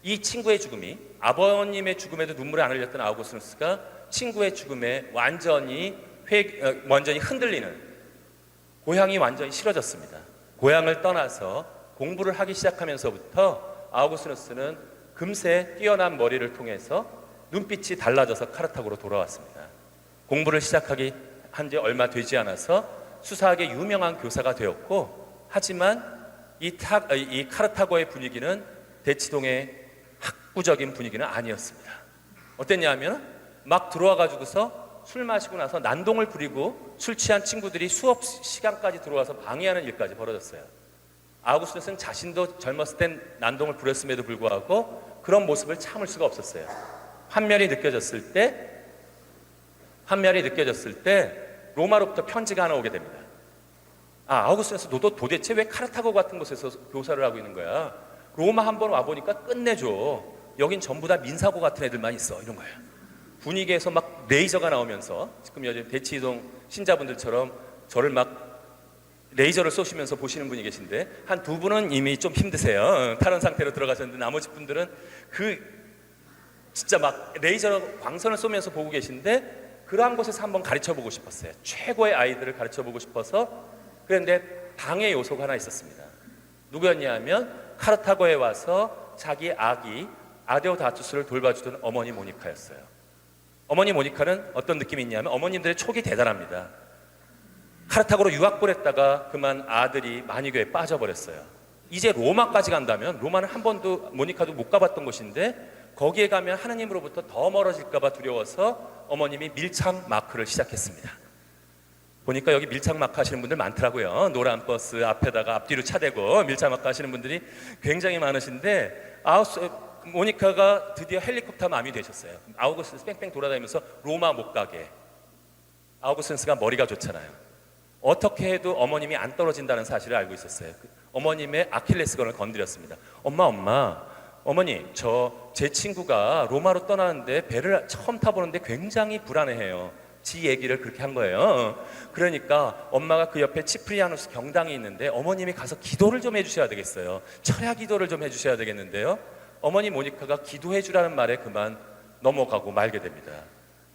이 친구의 죽음이, 아버님의 죽음에도 눈물을 안 흘렸던 아우구스누스가 친구의 죽음에 완전히 흔들리는, 고향이 완전히 싫어졌습니다. 고향을 떠나서 공부를 하기 시작하면서부터 아우구스누스는 금세 뛰어난 머리를 통해서 눈빛이 달라져서 카르타고로 돌아왔습니다. 공부를 시작하기 한 지 얼마 되지 않아서 수사학의 유명한 교사가 되었고, 하지만 이 카르타고의 분위기는 대치동의 학구적인 분위기는 아니었습니다. 어땠냐면 막 들어와가지고서 술 마시고 나서 난동을 부리고 술 취한 친구들이 수업 시간까지 들어와서 방해하는 일까지 벌어졌어요. 아우구스누스는 자신도 젊었을 땐 난동을 부렸음에도 불구하고 그런 모습을 참을 수가 없었어요. 환멸이 느껴졌을 때 로마로부터 편지가 하나 오게 됩니다. 아우구스누스, 너도 도대체 왜 카르타고 같은 곳에서 교사를 하고 있는 거야? 로마 한번 와보니까 끝내줘. 여긴 전부 다 민사고 같은 애들만 있어. 이런 거예요. 분위기에서 막 레이저가 나오면서, 지금 요즘 대치동 신자분들처럼 저를 막 레이저를 쏘시면서 보시는 분이 계신데, 한 두 분은 이미 좀 힘드세요. 탈원 상태로 들어가셨는데 나머지 분들은 진짜 막 레이저 광선을 쏘면서 보고 계신데, 그러한 곳에서 한번 가르쳐 보고 싶었어요. 최고의 아이들을 가르쳐 보고 싶어서. 그런데 방해 요소가 하나 있었습니다. 누구였냐 하면 카르타고에 와서 자기 아기 아데오다투스를 돌봐주던 어머니 모니카였어요. 어머니 모니카는 어떤 느낌이 있냐면, 어머님들의 촉이 대단합니다. 카르타고로 유학 보냈다가 그만 아들이 마니교에 빠져버렸어요. 이제 로마까지 간다면, 로마는 한 번도 모니카도 못 가봤던 곳인데 거기에 가면 하느님으로부터 더 멀어질까 봐 두려워서 어머님이 밀착 마크를 시작했습니다. 보니까 여기 밀착 마크 하시는 분들 많더라고요. 노란 버스 앞에다가 앞뒤로 차대고 밀착 마크 하시는 분들이 굉장히 많으신데, 모니카가 드디어 헬리콥터 맘이 되셨어요. 아우구스누스 뺑뺑 돌아다니면서 로마 못 가게. 아우구스누스가 머리가 좋잖아요. 어떻게 해도 어머님이 안 떨어진다는 사실을 알고 있었어요. 어머님의 아킬레스건을 건드렸습니다. 어머니, 제 친구가 로마로 떠나는데 배를 처음 타보는데 굉장히 불안해해요. 지 얘기를 그렇게 한 거예요. 그러니까 엄마가 그 옆에 치프리아누스 경당이 있는데 어머님이 가서 기도를 좀 해주셔야 되겠어요. 철야 기도를 좀 해주셔야 되겠는데요. 어머니 모니카가 기도해 주라는 말에 그만 넘어가고 말게 됩니다.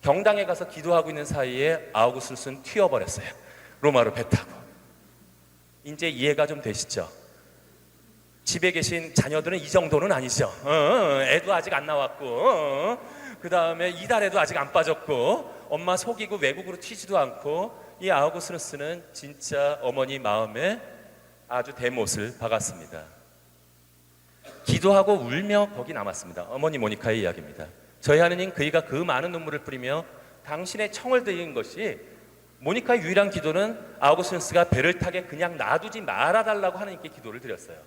경당에 가서 기도하고 있는 사이에 아우구스누스는 튀어버렸어요. 로마로 배 타고. 이제 이해가 좀 되시죠? 집에 계신 자녀들은 이 정도는 아니죠. 애도 아직 안 나왔고, 그 다음에 이달에도 아직 안 빠졌고, 엄마 속이고 외국으로 튀지도 않고, 이 아우구스누스는 진짜 어머니 마음에 아주 대못을 박았습니다. 기도하고 울며 거기 남았습니다. 어머니 모니카의 이야기입니다. 저희 하느님, 그이가 그 많은 눈물을 뿌리며 당신의 청을 드린 것이, 모니카의 유일한 기도는 아우구스누스가 배를 타게 그냥 놔두지 말아달라고 하느님께 기도를 드렸어요.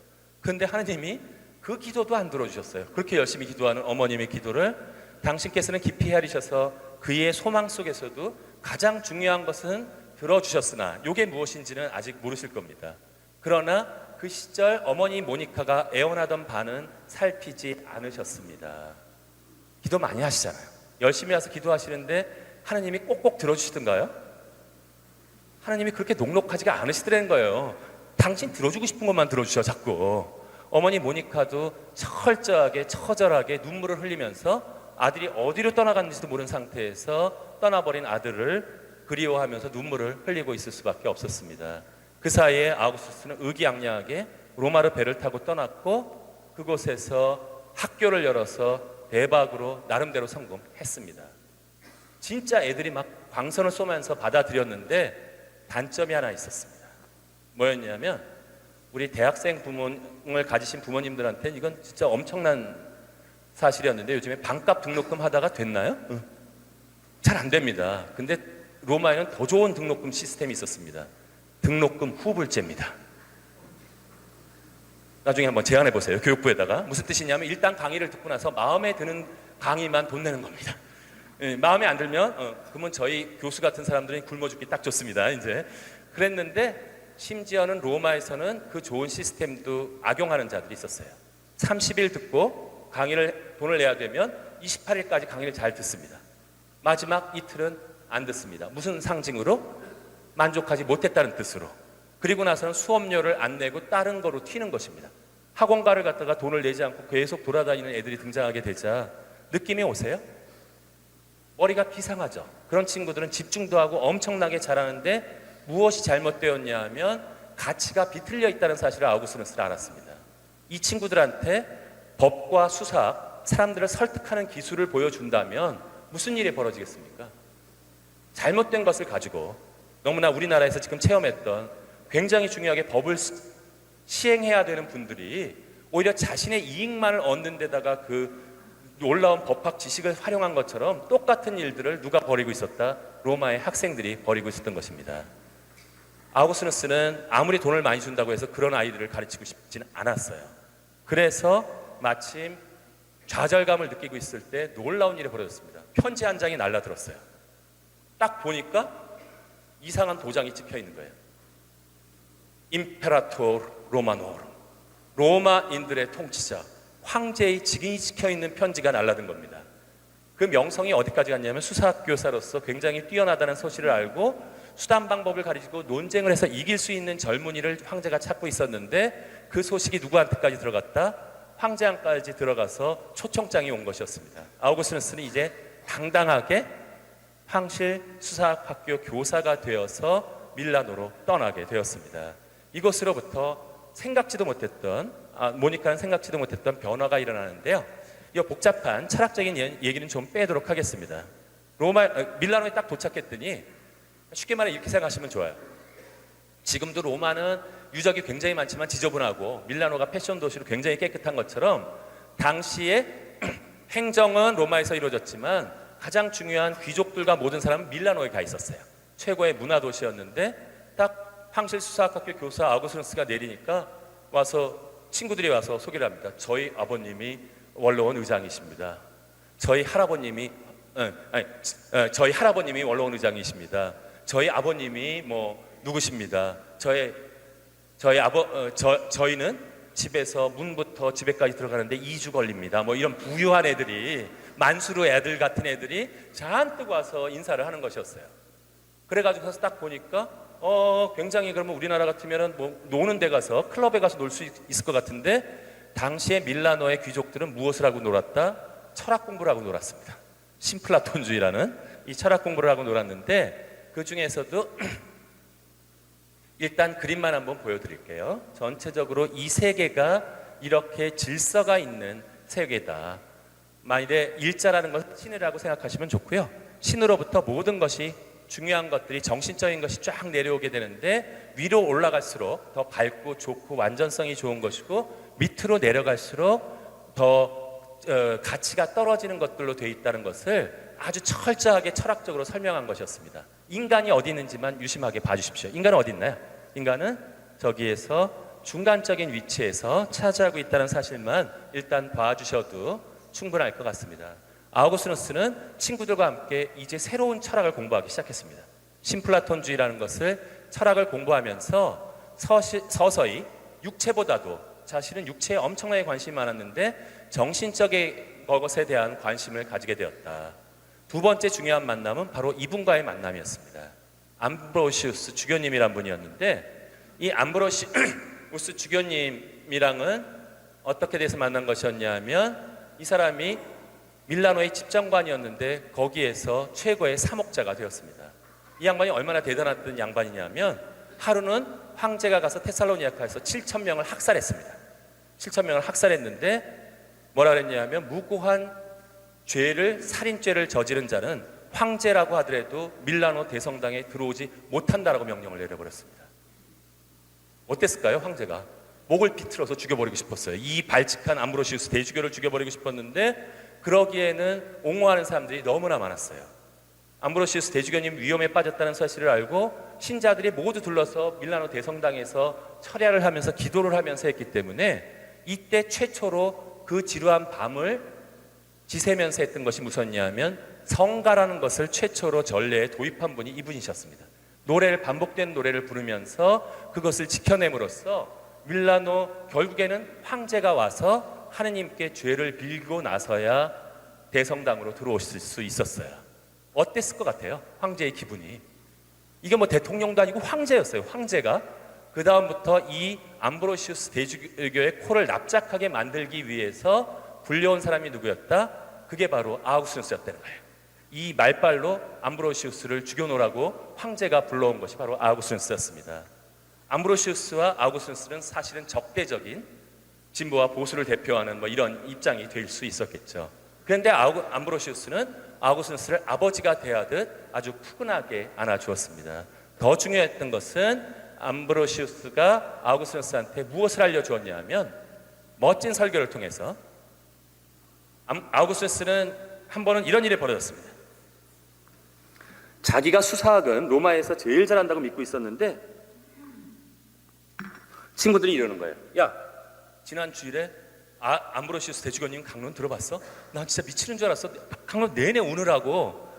그런데 하느님이 그 기도도 안 들어주셨어요. 그렇게 열심히 기도하는 어머님의 기도를 당신께서는 깊이 헤아리셔서 그의 소망 속에서도 가장 중요한 것은 들어주셨으나 이게 무엇인지는 아직 모르실 겁니다. 그러나 그 시절 어머니 모니카가 애원하던 바는 살피지 않으셨습니다. 기도 많이 하시잖아요. 열심히 와서 기도하시는데 하느님이 꼭꼭 들어주시던가요? 하느님이 그렇게 녹록하지가 않으시더라는 거예요. 당신 들어주고 싶은 것만 들어주셔 자꾸. 어머니 모니카도 철저하게 처절하게 눈물을 흘리면서 아들이 어디로 떠나갔는지도 모르는 상태에서 떠나버린 아들을 그리워하면서 눈물을 흘리고 있을 수밖에 없었습니다. 그 사이에 아우구스투스는 의기양양하게 로마로 배를 타고 떠났고 그곳에서 학교를 열어서 대박으로 나름대로 성공했습니다. 진짜 애들이 막 광선을 쏘면서 받아들였는데 단점이 하나 있었습니다. 뭐였냐면 우리 대학생 부모를 가지신 부모님들한테는 이건 진짜 엄청난 사실이었는데 요즘에 반값 등록금 하다가 됐나요? 잘 안 됩니다. 근데 로마에는 더 좋은 등록금 시스템이 있었습니다. 등록금 후불제입니다. 나중에 한번 제안해 보세요. 교육부에다가. 무슨 뜻이냐면 일단 강의를 듣고 나서 마음에 드는 강의만 돈 내는 겁니다. 마음에 안 들면 그러면 저희 교수 같은 사람들은 굶어 죽기 딱 좋습니다. 이제 그랬는데 심지어는 로마에서는 그 좋은 시스템도 악용하는 자들이 있었어요. 30일 듣고 강의를 돈을 내야 되면 28일까지 강의를 잘 듣습니다. 마지막 이틀은 안 듣습니다. 무슨 상징으로? 만족하지 못했다는 뜻으로. 그리고 나서는 수업료를 안 내고 다른 거로 튀는 것입니다. 학원가를 갖다가 돈을 내지 않고 계속 돌아다니는 애들이 등장하게 되자 느낌이 오세요? 머리가 비상하죠. 그런 친구들은 집중도 하고 엄청나게 잘하는데 무엇이 잘못되었냐 하면 가치가 비틀려 있다는 사실을 아우구스누스는 알았습니다. 이 친구들한테 법과 수사, 사람들을 설득하는 기술을 보여준다면 무슨 일이 벌어지겠습니까? 잘못된 것을 가지고 너무나 우리나라에서 지금 체험했던 굉장히 중요하게 법을 시행해야 되는 분들이 오히려 자신의 이익만을 얻는 데다가 그 놀라운 법학 지식을 활용한 것처럼 똑같은 일들을 누가 벌이고 있었다? 로마의 학생들이 벌이고 있었던 것입니다. 아우구스누스는 아무리 돈을 많이 준다고 해서 그런 아이들을 가르치고 싶지는 않았어요. 그래서 마침 좌절감을 느끼고 있을 때 놀라운 일이 벌어졌습니다. 편지 한 장이 날라들었어요. 딱 보니까 이상한 도장이 찍혀 있는 거예요. 임페라토 로마노rum, 로마인들의 통치자, 황제의 직인이 찍혀 있는 편지가 날라든 겁니다. 그 명성이 어디까지 갔냐면 수사교사로서 굉장히 뛰어나다는 소식을 알고 수단 방법을 가지고 논쟁을 해서 이길 수 있는 젊은이를 황제가 찾고 있었는데 그 소식이 누구한테까지 들어갔다? 황제한까지 들어가서 초청장이 온 것이었습니다. 아우구스누스는 이제 당당하게 황실 수사학교 교사가 되어서 밀라노로 떠나게 되었습니다. 이곳으로부터 생각지도 못했던 모니카는 생각지도 못했던 변화가 일어나는데요. 이 복잡한 철학적인 얘기는 좀 빼도록 하겠습니다. 밀라노에 딱 도착했더니 쉽게 말해 이렇게 생각하시면 좋아요. 지금도 로마는 유적이 굉장히 많지만 지저분하고 밀라노가 패션 도시로 굉장히 깨끗한 것처럼 당시에 행정은 로마에서 이루어졌지만 가장 중요한 귀족들과 모든 사람은 밀라노에 가 있었어요. 최고의 문화 도시였는데 딱 황실 수사학교 교사 아우구스누스가 내리니까 친구들이 와서 소개를 합니다. 저희 아버님이 원로원 의장이십니다. 저희 할아버님이 원로원 의장이십니다. 저희 아버님이 누구십니다. 저희는 집에서 문부터 집에까지 들어가는데 2주 걸립니다. 이런 부유한 애들이 만수르 애들 같은 애들이 잔뜩 와서 인사를 하는 것이었어요. 그래가지고 딱 보니까 굉장히 그러면 우리나라 같으면은 노는 데 가서 클럽에 가서 놀 수 있을 것 같은데 당시에 밀라노의 귀족들은 무엇을 하고 놀았다? 철학 공부를 하고 놀았습니다. 심플라톤주의라는 이 철학 공부를 하고 놀았는데 그 중에서도 일단 그림만 한번 보여드릴게요. 전체적으로 이 세계가 이렇게 질서가 있는 세계다. 만일에 일자라는 것을 신이라고 생각하시면 좋고요. 신으로부터 모든 것이 중요한 것들이 정신적인 것이 쫙 내려오게 되는데 위로 올라갈수록 더 밝고 좋고 완전성이 좋은 것이고 밑으로 내려갈수록 더 가치가 떨어지는 것들로 되어 있다는 것을 아주 철저하게 철학적으로 설명한 것이었습니다. 인간이 어디 있는지만 유심하게 봐주십시오. 인간은 어디 있나요? 인간은 저기에서 중간적인 위치에서 차지하고 있다는 사실만 일단 봐주셔도 충분할 것 같습니다. 아우구스누스는 친구들과 함께 이제 새로운 철학을 공부하기 시작했습니다. 심플라톤주의라는 것을 철학을 공부하면서 서서히 육체보다도 사실은 육체에 엄청나게 관심이 많았는데 정신적인 것에 대한 관심을 가지게 되었다. 두 번째 중요한 만남은 바로 이분과의 만남이었습니다. 암브로시우스 주교님이란 분이었는데 이 암브로시우스 주교님이랑은 어떻게 돼서 만난 것이었냐면 이 사람이 밀라노의 집정관이었는데 거기에서 최고의 사목자가 되었습니다. 이 양반이 얼마나 대단했던 양반이냐면 하루는 황제가 가서 테살로니아카에서 7천 명을 학살했습니다. 7천 명을 학살했는데 뭐라 그랬냐면 무고한 살인죄를 저지른 자는 황제라고 하더라도 밀라노 대성당에 들어오지 못한다라고 명령을 내려버렸습니다. 어땠을까요? 황제가 목을 비틀어서 죽여버리고 싶었어요. 이 발칙한 암브로시우스 대주교를 죽여버리고 싶었는데 그러기에는 옹호하는 사람들이 너무나 많았어요. 암브로시우스 대주교님 위험에 빠졌다는 사실을 알고 신자들이 모두 둘러서 밀라노 대성당에서 철야를 하면서 기도를 하면서 했기 때문에 이때 최초로 그 지루한 밤을 지새면서 했던 것이 무엇이냐면 성가라는 것을 최초로 전례에 도입한 분이 이분이셨습니다. 반복된 노래를 부르면서 그것을 지켜냄으로써 밀라노 결국에는 황제가 와서 하느님께 죄를 빌고 나서야 대성당으로 들어오실 수 있었어요. 어땠을 것 같아요? 황제의 기분이. 이게 뭐 대통령도 아니고 황제였어요. 황제가 그 다음부터 이 암브로시우스 대주교의 코를 납작하게 만들기 위해서 불려온 사람이 누구였다? 그게 바로 아우구스누스였다는 거예요. 이 말발로 암브로시우스를 죽여놓으라고 황제가 불러온 것이 바로 아우구스누스였습니다. 암브로시우스와 아우구스누스는 사실은 적대적인 진보와 보수를 대표하는 뭐 이런 입장이 될 수 있었겠죠. 그런데 암브로시우스는 아우구스누스를 아버지가 대하듯 아주 푸근하게 안아주었습니다. 더 중요했던 것은 암브로시우스가 아우구스누스한테 무엇을 알려주었냐 하면 멋진 설교를 통해서 아우구스누스는 한 번은 이런 일이 벌어졌습니다. 자기가 수사학은 로마에서 제일 잘한다고 믿고 있었는데 친구들이 이러는 거예요. 야, 지난 주일에 암브로시우스 대주교님 강론 들어봤어? 난 진짜 미치는 줄 알았어. 강론 내내 우느라고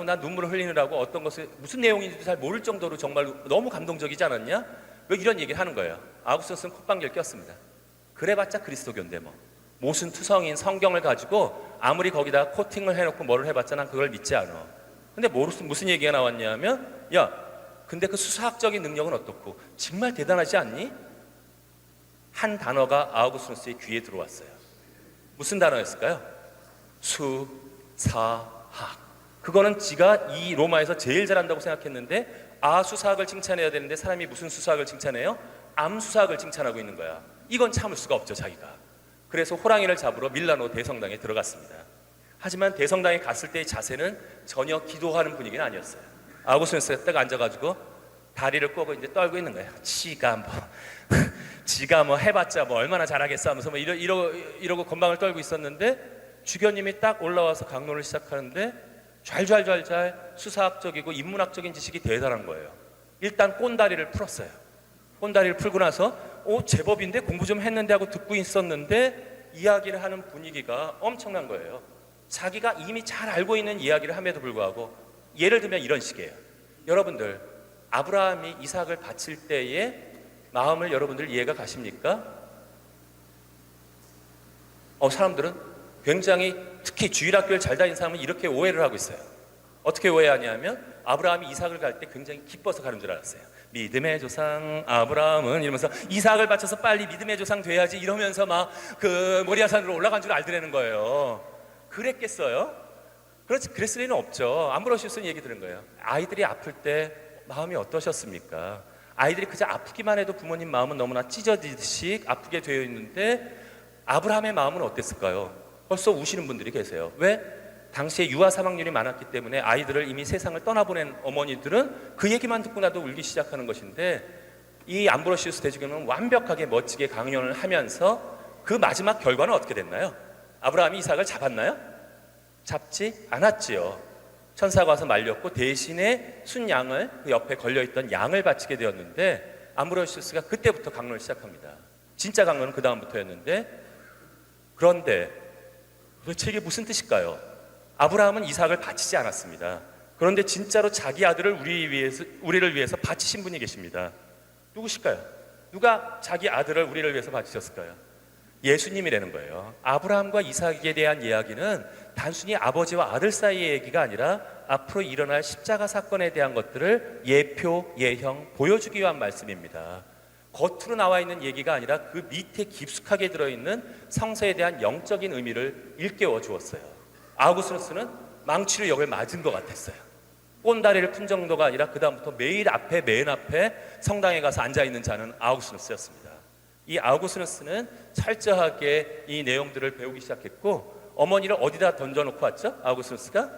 난 눈물을 흘리느라고 어떤 것을 무슨 내용인지도 잘 모를 정도로 정말 너무 감동적이지 않았냐? 왜 이런 얘기를 하는 거예요. 아우구스누스는 콧방귀를 꼈습니다. 그래봤자 그리스도교인데 뭐 모순 투성인 성경을 가지고 아무리 거기다 코팅을 해놓고 뭐를 해봤자 난 그걸 믿지 않아. 근데 무슨 얘기가 나왔냐면 야, 근데 그 수사학적인 능력은 어떻고 정말 대단하지 않니? 한 단어가 아우구스누스의 귀에 들어왔어요. 무슨 단어였을까요? 수사학. 그거는 지가 이 로마에서 제일 잘한다고 생각했는데 수사학을 칭찬해야 되는데 사람이 무슨 수사학을 칭찬해요? 암수사학을 칭찬하고 있는 거야. 이건 참을 수가 없죠, 자기가. 그래서 호랑이를 잡으러 밀라노 대성당에 들어갔습니다. 하지만 대성당에 갔을 때의 자세는 전혀 기도하는 분위기는 아니었어요. 아우구스누스가 딱 앉아가지고 다리를 꼬고 이제 떨고 있는 거예요. 지가 뭐 해봤자 뭐 얼마나 잘하겠어 하면서 뭐 이러고 건방을 떨고 있었는데 주교님이 딱 올라와서 강론을 시작하는데 잘 수사학적이고 인문학적인 지식이 대단한 거예요. 일단 꼰다리를 풀었어요. 꼰다리를 풀고 나서 제법인데 공부 좀 했는데 하고 듣고 있었는데 이야기를 하는 분위기가 엄청난 거예요. 자기가 이미 잘 알고 있는 이야기를 함에도 불구하고 예를 들면 이런 식이에요. 여러분들 아브라함이 이삭을 바칠 때의 마음을 여러분들 이해가 가십니까? 사람들은 굉장히 특히 주일학교를 잘 다니는 사람은 이렇게 오해를 하고 있어요. 어떻게 오해하냐면 아브라함이 이삭을 갈 때 굉장히 기뻐서 가는 줄 알았어요. 믿음의 조상 아브라함은 이러면서 이삭을 바쳐서 빨리 믿음의 조상 돼야지 이러면서 막 그 모리아산으로 올라간 줄 알더라는 거예요. 그랬겠어요? 그랬을 리는 없죠. 암브로시우스는 얘기 들은 거예요. 아이들이 아플 때 마음이 어떠셨습니까? 아이들이 그저 아프기만 해도 부모님 마음은 너무나 찢어지듯이 아프게 되어 있는데 아브라함의 마음은 어땠을까요? 벌써 우시는 분들이 계세요. 왜? 당시에 유아 사망률이 많았기 때문에 아이들을 이미 세상을 떠나보낸 어머니들은 그 얘기만 듣고 나도 울기 시작하는 것인데 이 암브로시우스 대주교는 완벽하게 멋지게 강연을 하면서 그 마지막 결과는 어떻게 됐나요? 아브라함이 이삭을 잡았나요? 잡지 않았지요. 천사가 와서 말렸고 대신에 순양을 그 옆에 걸려있던 양을 바치게 되었는데 암브로시우스가 그때부터 강론을 시작합니다. 진짜 강론은 그 다음부터였는데 그런데 도대체 이게 무슨 뜻일까요? 아브라함은 이삭을 바치지 않았습니다. 그런데 진짜로 자기 아들을 우리를 위해서 바치신 분이 계십니다. 누구실까요? 누가 자기 아들을 우리를 위해서 바치셨을까요? 예수님이라는 거예요. 아브라함과 이삭에 대한 이야기는 단순히 아버지와 아들 사이의 얘기가 아니라 앞으로 일어날 십자가 사건에 대한 것들을 예표, 예형, 보여주기 위한 말씀입니다. 겉으로 나와 있는 얘기가 아니라 그 밑에 깊숙하게 들어있는 성서에 대한 영적인 의미를 일깨워 주었어요. 아우구스누스는 망치로 역을 맞은 것 같았어요. 꼰다리를 푼 정도가 아니라 그 다음부터 매일 맨 앞에 성당에 가서 앉아있는 자는 아우구스누스였습니다. 이 아우구스누스는 철저하게 이 내용들을 배우기 시작했고, 어머니를 어디다 던져놓고 왔죠? 아우구스누스가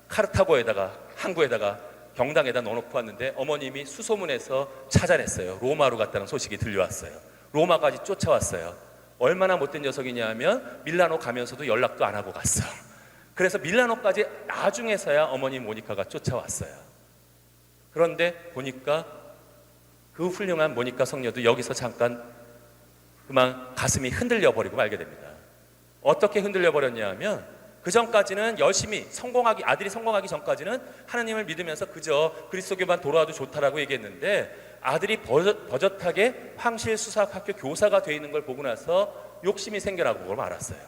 카르타고에다가, 항구에다가, 경당에다 넣어놓고 왔는데 어머님이 수소문에서 찾아냈어요. 로마로 갔다는 소식이 들려왔어요. 로마까지 쫓아왔어요. 얼마나 못된 녀석이냐 하면 밀라노 가면서도 연락도 안 하고 갔어. 그래서 밀라노까지 나중에서야 어머니 모니카가 쫓아왔어요. 그런데 보니까 그 훌륭한 모니카 성녀도 여기서 잠깐 그만 가슴이 흔들려 버리고 말게 됩니다. 어떻게 흔들려 버렸냐 하면, 그 전까지는 열심히 아들이 성공하기 전까지는 하나님을 믿으면서 그저 그리스도교만 돌아와도 좋다라고 얘기했는데, 아들이 버젓하게 황실수사학교 교사가 돼 있는 걸 보고 나서 욕심이 생겨나고 그걸 알았어요.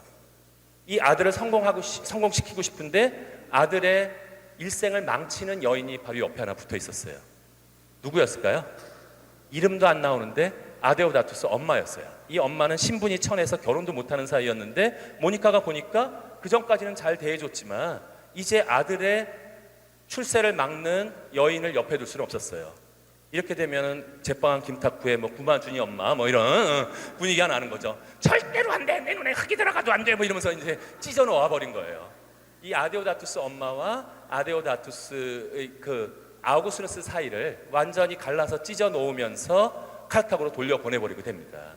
이 아들을 성공시키고 싶은데 아들의 일생을 망치는 여인이 바로 옆에 하나 붙어 있었어요. 누구였을까요? 이름도 안 나오는데 아데오다투스 엄마였어요. 이 엄마는 신분이 천해서 결혼도 못하는 사이였는데, 모니카가 보니까 그 전까지는 잘 대해줬지만 이제 아들의 출세를 막는 여인을 옆에 둘 수는 없었어요. 이렇게 되면 제빵한 김탁구의 구마준이 엄마 이런 분위기가 나는 거죠. 절대로 안 돼, 내 눈에 흙이 들어가도 안 돼, 이러면서 이제 찢어 놓아 버린 거예요. 이 아데오다투스 엄마와 아데오다투스의 그 아우구스누스 사이를 완전히 갈라서 찢어 놓으면서 카르타고로 돌려 보내버리게 됩니다.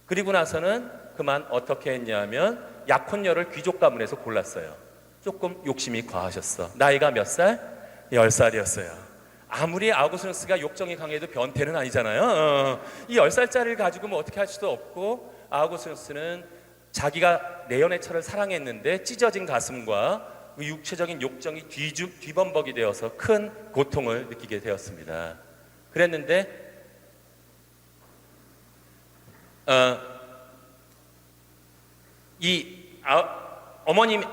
그리고 나서는 그만 어떻게 했냐면 약혼녀를 귀족 가문에서 골랐어요. 조금 욕심이 과하셨어. 나이가 몇 살? 10살이었어요. 아무리 아우구스누스가 욕정이 강해도 변태는 아니잖아요. 이 10살짜리를 가지고 어떻게 할 수도 없고, 아우구스누스는 자기가 내연의 철을 사랑했는데 찢어진 가슴과 그 육체적인 욕정이 뒤범벅이 되어서 큰 고통을 느끼게 되었습니다. 그랬는데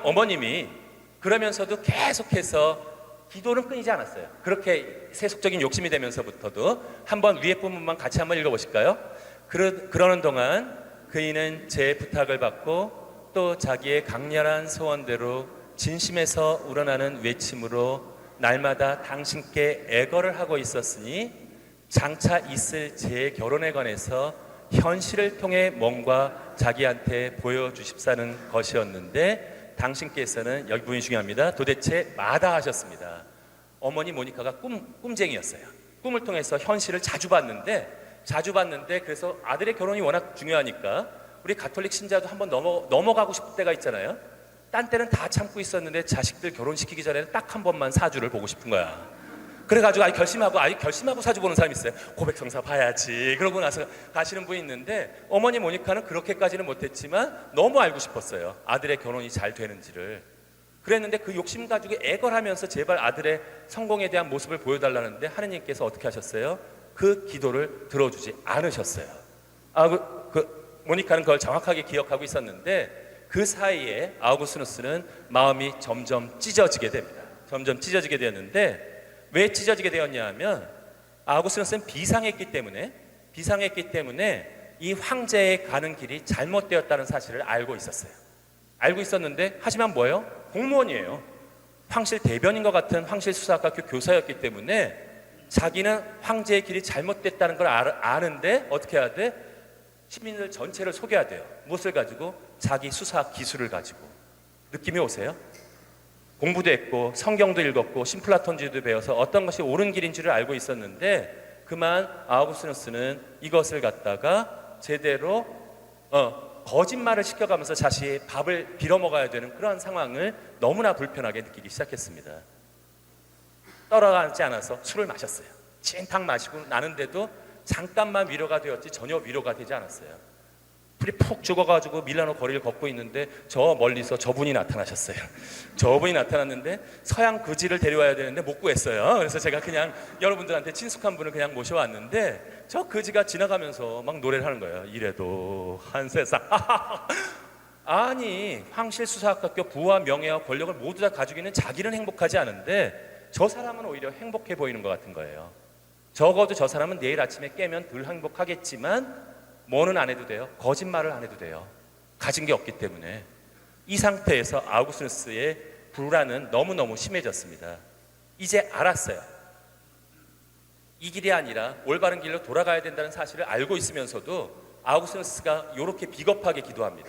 어머님이 그러면서도 계속해서 기도는 끊이지 않았어요. 그렇게 세속적인 욕심이 되면서부터도. 한번 위에 부분만 같이 한번 읽어보실까요? 그러는 동안 그이는 제 부탁을 받고 또 자기의 강렬한 소원대로 진심에서 우러나는 외침으로 날마다 당신께 애걸을 하고 있었으니, 장차 있을 제 결혼에 관해서 현실을 통해 뭔가 자기한테 보여주십사는 것이었는데, 당신께서는, 여기 부분이 중요합니다, 도대체 마다하셨습니다. 어머니 모니카가 꿈쟁이였어요. 꿈을 통해서 현실을 자주 봤는데 그래서 아들의 결혼이 워낙 중요하니까 우리 가톨릭 신자도 한번 넘어가고 싶을 때가 있잖아요. 딴 때는 다 참고 있었는데 자식들 결혼시키기 전에는 딱 한 번만 사주를 보고 싶은 거야. 그래가지고 결심하고 사주 보는 사람이 있어요. 고백성사 봐야지. 그러고 나서 가시는 분이 있는데, 어머니 모니카는 그렇게까지는 못했지만 너무 알고 싶었어요. 아들의 결혼이 잘 되는지를. 그랬는데 그 욕심 가지고 애걸하면서 제발 아들의 성공에 대한 모습을 보여달라는데, 하느님께서 어떻게 하셨어요? 그 기도를 들어주지 않으셨어요. 모니카는 그걸 정확하게 기억하고 있었는데, 그 사이에 아우구스누스는 마음이 점점 찢어지게 됩니다. 점점 찢어지게 되었는데, 왜 찢어지게 되었냐 하면, 아우구스누스는 비상했기 때문에 이 황제에 가는 길이 잘못되었다는 사실을 알고 있었어요. 알고 있었는데, 하지만 뭐예요? 공무원이에요. 황실 대변인과 같은 황실수사학교 교사였기 때문에 자기는 황제의 길이 잘못됐다는 걸 아는데 어떻게 해야 돼? 시민들 전체를 속여야 돼요. 무엇을 가지고? 자기 수사 기술을 가지고. 느낌이 오세요? 공부도 했고 성경도 읽었고 심플라톤주의도 배워서 어떤 것이 옳은 길인 줄을 알고 있었는데, 그만 아우구스누스는 이것을 갖다가 제대로 거짓말을 시켜가면서 자신이 밥을 빌어먹어야 되는 그러한 상황을 너무나 불편하게 느끼기 시작했습니다. 떨어가지 않아서 술을 마셨어요. 진탕 마시고 나는데도 잠깐만 위로가 되었지 전혀 위로가 되지 않았어요. 불이 푹 죽어가지고 밀라노 거리를 걷고 있는데 저 멀리서 저분이 나타나셨어요. 저분이 나타났는데 서양 그지를 데려와야 되는데 못 구했어요. 그래서 제가 그냥 여러분들한테 친숙한 분을 그냥 모셔왔는데, 저 그지가 지나가면서 막 노래를 하는 거예요. 이래도 한 세상. 아니, 황실수사학교 부와 명예와 권력을 모두 다 가지고 있는 자기는 행복하지 않은데 저 사람은 오히려 행복해 보이는 것 같은 거예요. 적어도 저 사람은 내일 아침에 깨면 덜 행복하겠지만 뭐는 안 해도 돼요. 거짓말을 안 해도 돼요. 가진 게 없기 때문에. 이 상태에서 아우구스누스의 불안은 너무너무 심해졌습니다. 이제 알았어요. 이 길이 아니라 올바른 길로 돌아가야 된다는 사실을 알고 있으면서도 아우구스티누스가 이렇게 비겁하게 기도합니다.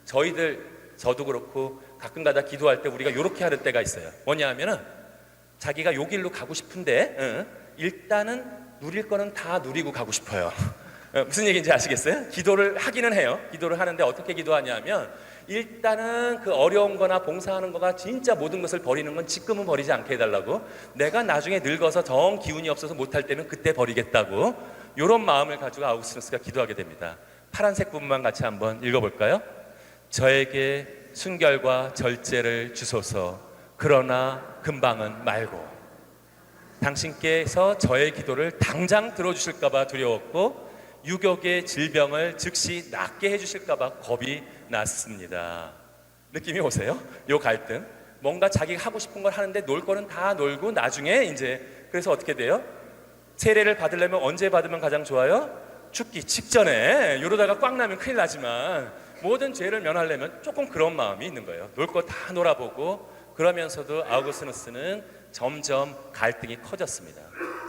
저도 그렇고 가끔가다 기도할 때 우리가 이렇게 하는 때가 있어요. 뭐냐 하면은 자기가 요 길로 가고 싶은데 일단은 누릴 거는 다 누리고 가고 싶어요. 무슨 얘기인지 아시겠어요? 기도를 하기는 해요. 기도를 하는데 어떻게 기도하냐면 일단은 그 어려운 거나 봉사하는 거가 진짜 모든 것을 버리는 건 지금은 버리지 않게 해달라고, 내가 나중에 늙어서 정 기운이 없어서 못할 때는 그때 버리겠다고, 이런 마음을 가지고 아우구스티누스가 기도하게 됩니다. 파란색 부분만 같이 한번 읽어볼까요? 저에게 순결과 절제를 주소서. 그러나 금방은 말고. 당신께서 저의 기도를 당장 들어주실까 봐 두려웠고 유격의 질병을 즉시 낫게 해주실까 봐 겁이 났습니다. 느낌이 오세요? 요 갈등. 뭔가 자기가 하고 싶은 걸 하는데 놀 거는 다 놀고 나중에 이제, 그래서 어떻게 돼요? 세례를 받으려면 언제 받으면 가장 좋아요? 죽기 직전에. 이러다가 꽉 나면 큰일 나지만 모든 죄를 면하려면 조금 그런 마음이 있는 거예요. 놀 거 다 놀아보고. 그러면서도 아우구스티누스는 점점 갈등이 커졌습니다.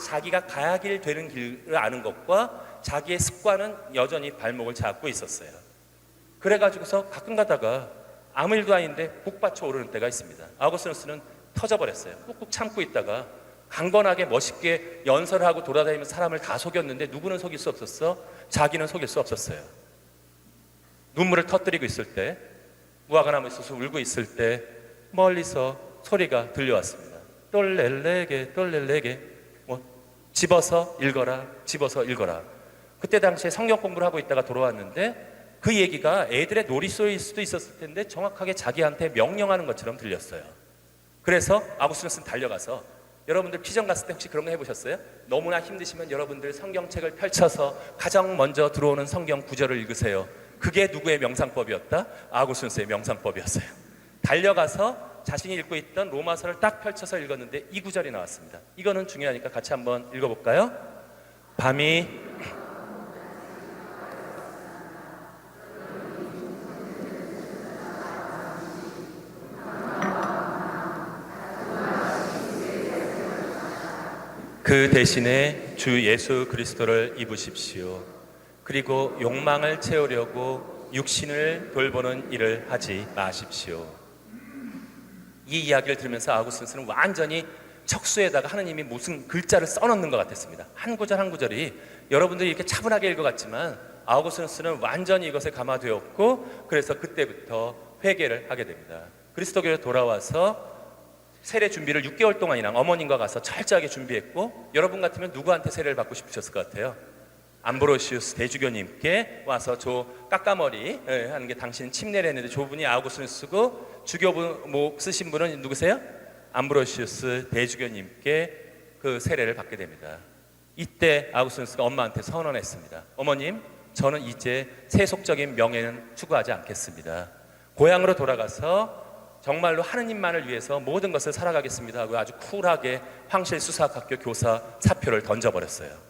자기가 가야 되는 길을 아는 것과 자기의 습관은 여전히 발목을 잡고 있었어요. 그래가지고서 가끔 가다가 아무 일도 아닌데 북받쳐 오르는 때가 있습니다. 아우구스티누스는 터져버렸어요. 꾹꾹 참고 있다가 강건하게 멋있게 연설하고 돌아다니면서 사람을 다 속였는데 누구는 속일 수 없었어? 자기는 속일 수 없었어요. 눈물을 터뜨리고 있을 때, 무화과 나무에 서서 울고 있을 때 멀리서 소리가 들려왔습니다. 똘렐레게 똘렐레게, 집어서 읽어라, 집어서 읽어라. 그때 당시에 성경 공부를 하고 있다가 돌아왔는데 그 얘기가 애들의 놀이소리일 수도 있었을 텐데 정확하게 자기한테 명령하는 것처럼 들렸어요. 그래서 아우구스티누스는 달려가서, 여러분들 피정 갔을 때 혹시 그런 거 해보셨어요? 너무나 힘드시면 여러분들 성경책을 펼쳐서 가장 먼저 들어오는 성경 구절을 읽으세요. 그게 누구의 명상법이었다? 아우구스티누스의 명상법이었어요. 달려가서 자신이 읽고 있던 로마서를 딱 펼쳐서 읽었는데 이 구절이 나왔습니다. 이거는 중요하니까 같이 한번 읽어볼까요? 밤이 그 대신에 주 예수 그리스도를 입으십시오. 그리고 욕망을 채우려고 육신을 돌보는 일을 하지 마십시오. 이 이야기를 들으면서 아우구스티누스는 완전히 척수에다가 하느님이 무슨 글자를 써놓는 것 같았습니다. 한 구절 한 구절이 여러분들이 이렇게 차분하게 읽어갔지만 아우구스티누스는 완전히 이것에 감화되었고, 그래서 그때부터 회개를 하게 됩니다. 그리스도교로 돌아와서 세례 준비를 6개월 동안이나 어머님과 가서 철저하게 준비했고, 여러분 같으면 누구한테 세례를 받고 싶으셨을 것 같아요? 암브로시우스 대주교님께 와서 저 깎아머리 하는 게 당신 침례를 했는데 저분이 아우구스티누스고, 주교부 쓰신 분은 누구세요? 암브로시우스 대주교님께 그 세례를 받게 됩니다. 이때 아우구스티누스가 엄마한테 선언했습니다. 어머님, 저는 이제 세속적인 명예는 추구하지 않겠습니다. 고향으로 돌아가서 정말로 하느님만을 위해서 모든 것을 살아가겠습니다 하고 아주 쿨하게 황실수사학교 교사 사표를 던져버렸어요.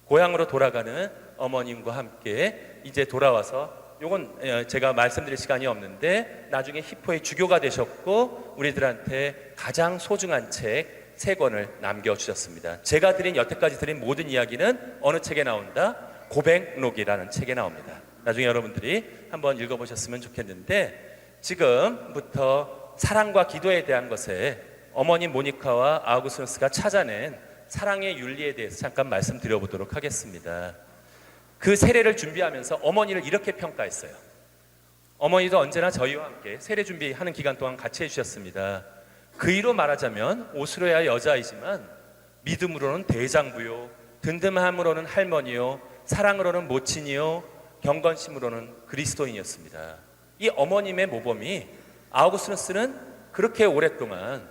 고향으로 돌아가는 어머님과 함께 이제 돌아와서, 요건 제가 말씀드릴 시간이 없는데 나중에 히포의 주교가 되셨고 우리들한테 가장 소중한 책 3권을 남겨주셨습니다. 제가 여태까지 드린 모든 이야기는 어느 책에 나온다? 고백록이라는 책에 나옵니다. 나중에 여러분들이 한번 읽어보셨으면 좋겠는데, 지금부터 사랑과 기도에 대한 것에 어머니 모니카와 아우구스티누스가 찾아낸 사랑의 윤리에 대해서 잠깐 말씀드려보도록 하겠습니다. 그 세례를 준비하면서 어머니를 이렇게 평가했어요. 어머니도 언제나 저희와 함께 세례 준비하는 기간 동안 같이 해주셨습니다. 그이로 말하자면 옷으로야 여자이지만 믿음으로는 대장부요, 든든함으로는 할머니요, 사랑으로는 모친이요, 경건심으로는 그리스도인이었습니다. 이 어머님의 모범이 아우구스티누스는 그렇게 오랫동안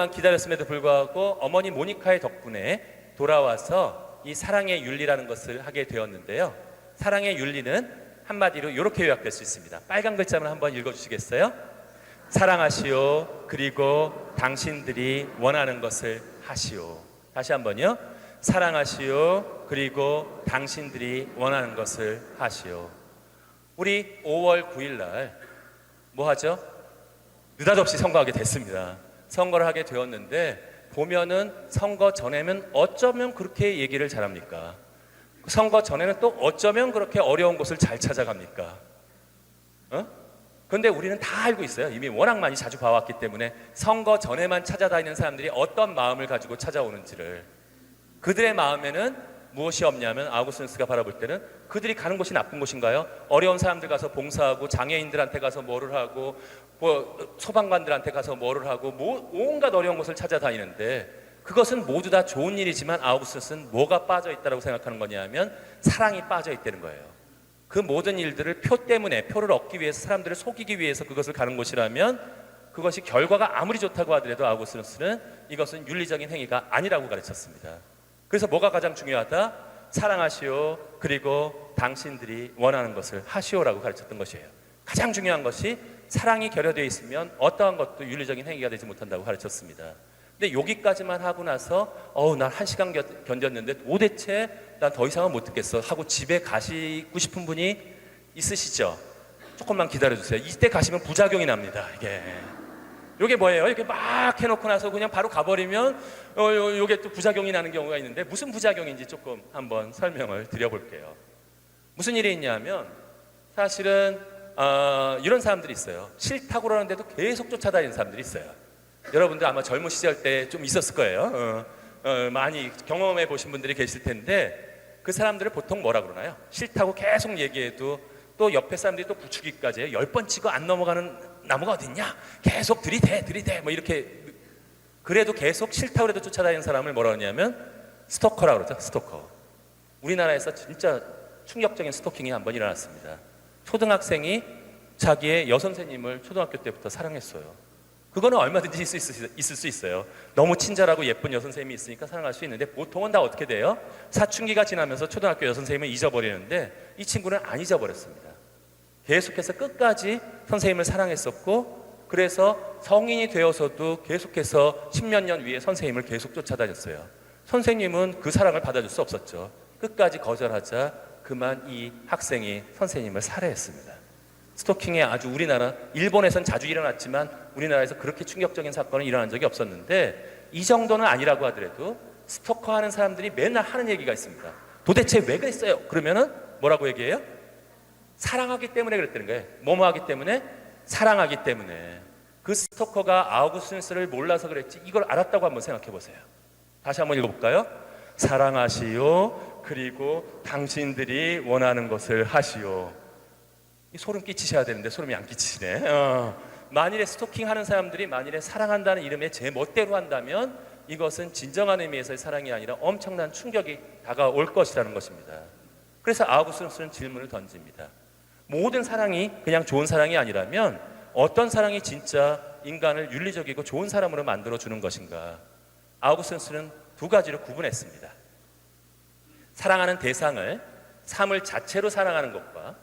기다렸음에도 불구하고 어머니 모니카의 덕분에 돌아와서 이 사랑의 윤리라는 것을 하게 되었는데요. 사랑의 윤리는 한마디로 이렇게 요약될 수 있습니다. 빨간 글자만 한번 읽어주시겠어요? 사랑하시오. 그리고 당신들이 원하는 것을 하시오. 다시 한번요. 사랑하시오. 그리고 당신들이 원하는 것을 하시오. 우리 5월 9일 날 뭐 하죠? 느닷없이 선거하게 됐습니다. 선거를 하게 되었는데 보면은 선거 전에는 어쩌면 그렇게 얘기를 잘합니까? 선거 전에는 또 어쩌면 그렇게 어려운 곳을 잘 찾아갑니까? 그런데 우리는 다 알고 있어요. 이미 워낙 많이 자주 봐왔기 때문에 선거 전에만 찾아다니는 사람들이 어떤 마음을 가지고 찾아오는지를. 그들의 마음에는 무엇이 없냐면 아우구스누스가 바라볼 때는 그들이 가는 곳이 나쁜 곳인가요? 어려운 사람들 가서 봉사하고 장애인들한테 가서 뭐를 하고 뭐 소방관들한테 가서 뭐를 하고 온갖 어려운 곳을 찾아다니는데 그것은 모두 다 좋은 일이지만 아우구스누스는 뭐가 빠져 있다고 생각하는 거냐면 사랑이 빠져 있다는 거예요. 그 모든 일들을 표 때문에 표를 얻기 위해서 사람들을 속이기 위해서 그것을 가는 곳이라면 그것이 결과가 아무리 좋다고 하더라도 아우구스누스는 이것은 윤리적인 행위가 아니라고 가르쳤습니다. 그래서 뭐가 가장 중요하다? 사랑하시오. 그리고 당신들이 원하는 것을 하시오라고 가르쳤던 것이에요. 가장 중요한 것이 사랑이 결여되어 있으면 어떠한 것도 윤리적인 행위가 되지 못한다고 가르쳤습니다. 근데 여기까지만 하고 나서 난 1시간 견뎠는데 도대체 난 더 이상은 못 듣겠어 하고 집에 가시고 싶은 분이 있으시죠? 조금만 기다려주세요. 이때 가시면 부작용이 납니다. 이게 뭐예요? 이렇게 막 해놓고 나서 그냥 바로 가버리면 이게 또 부작용이 나는 경우가 있는데 무슨 부작용인지 조금 한번 설명을 드려볼게요. 무슨 일이 있냐면 사실은 이런 사람들이 있어요. 싫다고 그러는데도 계속 쫓아다니는 사람들이 있어요. 여러분들 아마 젊은 시절 때 좀 있었을 거예요. 많이 경험해 보신 분들이 계실 텐데 그 사람들을 보통 뭐라 그러나요? 싫다고 계속 얘기해도 또 옆에 사람들이 또 부추기까지 해요. 10번 치고 안 넘어가는 나무가 어딨냐? 계속 들이대 뭐 이렇게. 그래도 계속 싫다고 그래도 쫓아다니는 사람을 뭐라 하냐면 스토커라고 그러죠. 스토커. 우리나라에서 진짜 충격적인 스토킹이 한번 일어났습니다. 초등학생이 자기의 여선생님을 초등학교 때부터 사랑했어요. 그거는 얼마든지 있을 수 있어요. 너무 친절하고 예쁜 여선생님이 있으니까 사랑할 수 있는데 보통은 다 어떻게 돼요? 사춘기가 지나면서 초등학교 여선생님을 잊어버리는데 이 친구는 안 잊어버렸습니다. 계속해서 끝까지 선생님을 사랑했었고 그래서 성인이 되어서도 계속해서 10몇 년 위에 선생님을 계속 쫓아다녔어요. 선생님은 그 사랑을 받아줄 수 없었죠. 끝까지 거절하자 그만 이 학생이 선생님을 살해했습니다. 스토킹에 아주 우리나라, 일본에선 자주 일어났지만 우리나라에서 그렇게 충격적인 사건은 일어난 적이 없었는데 이 정도는 아니라고 하더라도 스토커 하는 사람들이 맨날 하는 얘기가 있습니다. 도대체 왜 그랬어요? 그러면은 뭐라고 얘기해요? 사랑하기 때문에 그랬다는 거예요. 뭐뭐 하기 때문에? 사랑하기 때문에. 그 스토커가 아우구스누스를 몰라서 그랬지 이걸 알았다고 한번 생각해 보세요. 다시 한번 읽어볼까요? 사랑하시오. 그리고 당신들이 원하는 것을 하시오. 소름 끼치셔야 되는데 소름이 안 끼치시네. 만일에 스토킹하는 사람들이 만일에 사랑한다는 이름에 제 멋대로 한다면 이것은 진정한 의미에서의 사랑이 아니라 엄청난 충격이 다가올 것이라는 것입니다. 그래서 아우구스누스는 질문을 던집니다. 모든 사랑이 그냥 좋은 사랑이 아니라면 어떤 사랑이 진짜 인간을 윤리적이고 좋은 사람으로 만들어주는 것인가? 아우구스누스는 두 가지로 구분했습니다. 사랑하는 대상을 삶을 자체로 사랑하는 것과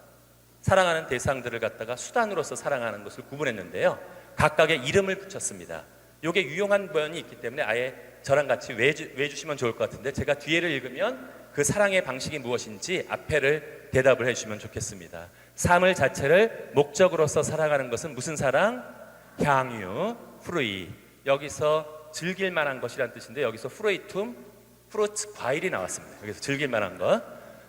사랑하는 대상들을 갖다가 수단으로서 사랑하는 것을 구분했는데요. 각각의 이름을 붙였습니다. 이게 유용한 면이 있기 때문에 아예 저랑 같이 외주시면 좋을 것 같은데 제가 뒤에를 읽으면 그 사랑의 방식이 무엇인지 앞에를 대답을 해주시면 좋겠습니다. 삶을 자체를 목적으로서 사랑하는 것은 무슨 사랑? 향유, 프루이. 여기서 즐길 만한 것이란 뜻인데 여기서 프루이툼, 프루츠, 과일이 나왔습니다. 여기서 즐길 만한 것.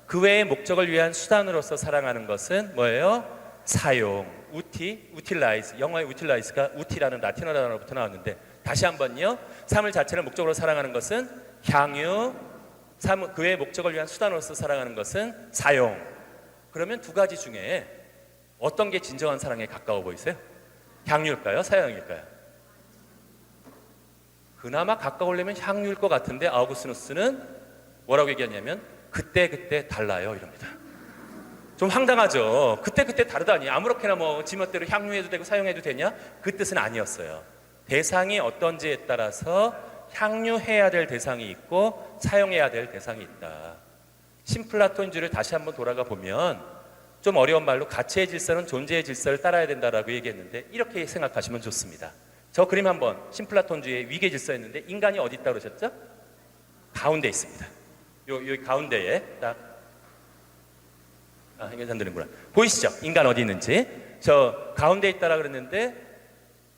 그 외의 목적을 위한 수단으로서 사랑하는 것은 뭐예요? 사용, 우틸라이즈. 영어의 우틸라이즈가 우티라는 라틴어 단어로부터 나왔는데 다시 한번요. 삶을 자체를 목적으로 사랑하는 것은 향유, 그 외의 목적을 위한 수단으로서 사랑하는 것은 사용. 그러면 두 가지 중에 어떤 게 진정한 사랑에 가까워 보이세요? 향유일까요? 사용일까요? 그나마 가까우려면 향유일 것 같은데 아우구스누스는 뭐라고 얘기하냐면 그때 달라요 이럽니다. 좀 황당하죠. 그때 다르다니 아무렇게나 뭐 지멋대로 향유해도 되고 사용해도 되냐? 그 뜻은 아니었어요. 대상이 어떤지에 따라서 향유해야 될 대상이 있고 사용해야 될 대상이 있다. 신플라톤주의를 다시 한번 돌아가 보면 좀 어려운 말로 가치의 질서는 존재의 질서를 따라야 된다라고 얘기했는데 이렇게 생각하시면 좋습니다. 저 그림 한번 신플라톤주의의 위계 질서였는데 인간이 어디 있다고 그러셨죠? 가운데 있습니다. 여기 가운데에 딱 이게 안 되는구나. 보이시죠? 인간 어디 있는지. 저 가운데 있다라 그랬는데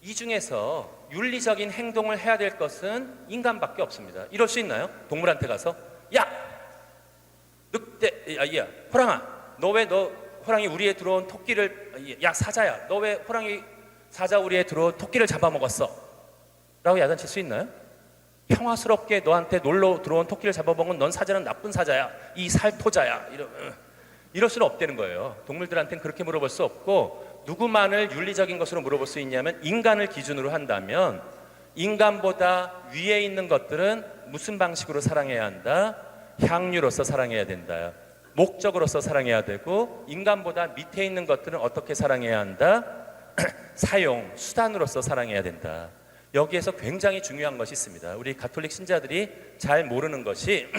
이 중에서 윤리적인 행동을 해야 될 것은 인간밖에 없습니다. 이럴 수 있나요? 동물한테 가서 야! 늑대, 야, 호랑아, 너 호랑이 우리에 들어온 토끼를, 야 사자야, 너 왜 호랑이 사자 우리에 들어온 토끼를 잡아먹었어? 라고 야단칠 수 있나요? 평화스럽게 너한테 놀러 들어온 토끼를 잡아먹은 넌 사자는 나쁜 사자야, 이 살토자야, 이럴 수는 없다는 거예요. 동물들한테는 그렇게 물어볼 수 없고, 누구만을 윤리적인 것으로 물어볼 수 있냐면 인간을 기준으로 한다면 인간보다 위에 있는 것들은 무슨 방식으로 사랑해야 한다? 향유로서 사랑해야 된다. 목적으로서 사랑해야 되고, 인간보다 밑에 있는 것들은 어떻게 사랑해야 한다? 사용, 수단으로서 사랑해야 된다. 여기에서 굉장히 중요한 것이 있습니다. 우리 가톨릭 신자들이 잘 모르는 것이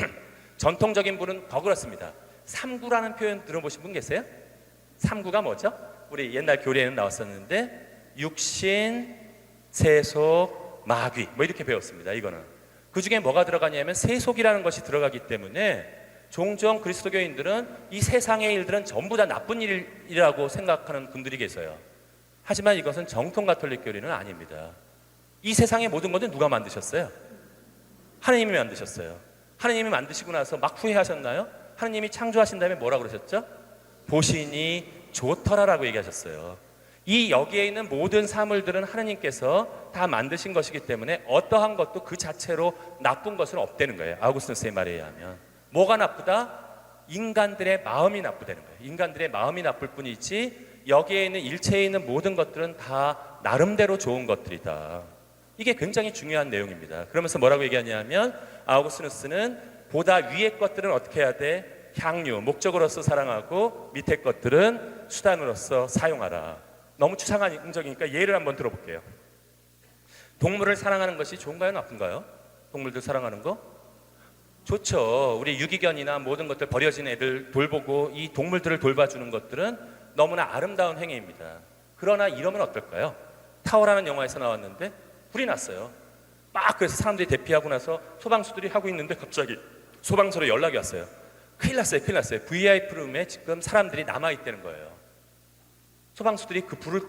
전통적인 분은 더 그렇습니다. 삼구라는 표현 들어보신 분 계세요? 삼구가 뭐죠? 우리 옛날 교리에는 나왔었는데 육신, 세속, 마귀 뭐 이렇게 배웠습니다. 이거는 그 중에 뭐가 들어가냐면 세속이라는 것이 들어가기 때문에 종종 그리스도교인들은 이 세상의 일들은 전부 다 나쁜 일이라고 생각하는 분들이 계세요. 하지만 이것은 정통 가톨릭 교리는 아닙니다. 이 세상의 모든 것은 누가 만드셨어요? 하나님이 만드셨어요. 하나님이 만드시고 나서 막 후회하셨나요? 하나님이 창조하신 다음에 뭐라고 그러셨죠? 보시니 좋더라라고 얘기하셨어요. 이 여기에 있는 모든 사물들은 하나님께서 다 만드신 것이기 때문에 어떠한 것도 그 자체로 나쁜 것은 없다는 거예요. 아우구스티누스의 말에 의하면. 뭐가 나쁘다? 인간들의 마음이 나쁘다는 거예요. 인간들의 마음이 나쁠 뿐이지 여기에 있는 일체에 있는 모든 것들은 다 나름대로 좋은 것들이다. 이게 굉장히 중요한 내용입니다. 그러면서 뭐라고 얘기하냐면 아우구스티누스는 보다 위의 것들은 어떻게 해야 돼? 향유, 목적으로서 사랑하고 밑에 것들은 수단으로서 사용하라. 너무 추상한 인적이니까 예를 한번 들어볼게요. 동물을 사랑하는 것이 좋은가요? 나쁜가요? 동물들 사랑하는 거? 좋죠. 우리 유기견이나 모든 것들 버려진 애들 돌보고 이 동물들을 돌봐주는 것들은 너무나 아름다운 행위입니다. 그러나 이러면 어떨까요? 타워라는 영화에서 나왔는데 불이 났어요. 막 그래서 사람들이 대피하고 나서 소방수들이 하고 있는데 갑자기 소방서로 연락이 왔어요. 큰일 났어요. VIP룸에 지금 사람들이 남아있다는 거예요. 소방수들이 그 불을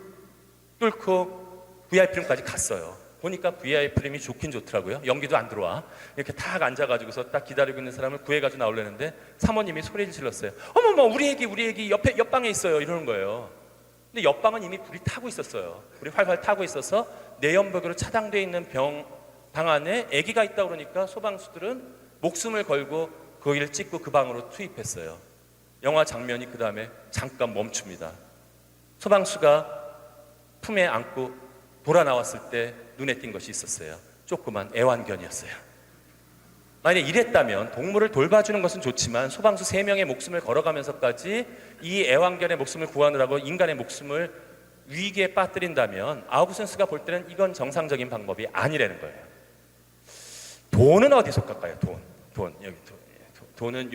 뚫고 VIP룸까지 갔어요. 보니까 VIP룸이 좋긴 좋더라고요. 연기도 안 들어와. 이렇게 딱 앉아가지고서 딱 기다리고 있는 사람을 구해가지고 나오려는데 사모님이 소리를 질렀어요. 어머머, 우리 애기 옆방에 있어요. 이러는 거예요. 근데 옆방은 이미 불이 타고 있었어요. 불이 활활 타고 있어서 내연벽으로 차단되어 있는 방 안에 아기가 있다고 그러니까 소방수들은 목숨을 걸고 거기를 찍고 그 방으로 투입했어요. 영화 장면이 그 다음에 잠깐 멈춥니다. 소방수가 품에 안고 돌아 나왔을 때 눈에 띈 것이 있었어요. 조그만 애완견이었어요. 만약에 이랬다면 동물을 돌봐주는 것은 좋지만 소방수 3명의 목숨을 걸어가면서까지 이 애완견의 목숨을 구하느라고 인간의 목숨을 위기에 빠뜨린다면 아우구스티누스가 볼 때는 이건 정상적인 방법이 아니라는 거예요. 돈은 어디 속할까요? 돈 여기 돈은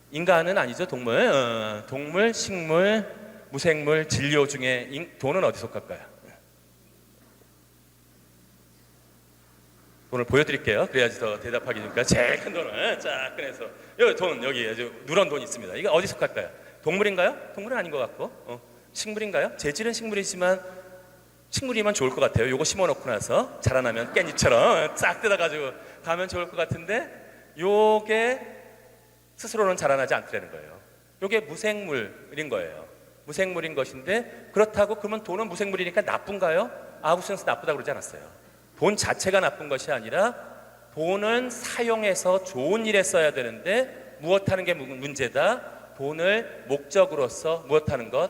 인간은 아니죠. 동물, 식물, 무생물, 진료 중에 돈은 어디 속할까요? 돈을 보여드릴게요. 그래야지 더 대답하기 좋으니까 제일 큰 돈을 쫙 꺼내서 여기 아주 누런 돈 있습니다. 이거 어디 속할까요? 동물인가요? 동물은 아닌 것 같고 식물인가요? 재질은 식물이지만 식물이면 좋을 것 같아요. 요거 심어놓고 나서 자라나면 깻잎처럼 쫙 뜯어가지고 가면 좋을 것 같은데 요게 스스로는 자라나지 않더라는 거예요. 요게 무생물인 거예요. 무생물인 것인데 그렇다고 그러면 돈은 무생물이니까 나쁜가요? 아우구스티누스 나쁘다고 그러지 않았어요. 돈 자체가 나쁜 것이 아니라 돈은 사용해서 좋은 일에 써야 되는데 무엇하는 게 문제다? 돈을 목적으로서 무엇하는 것?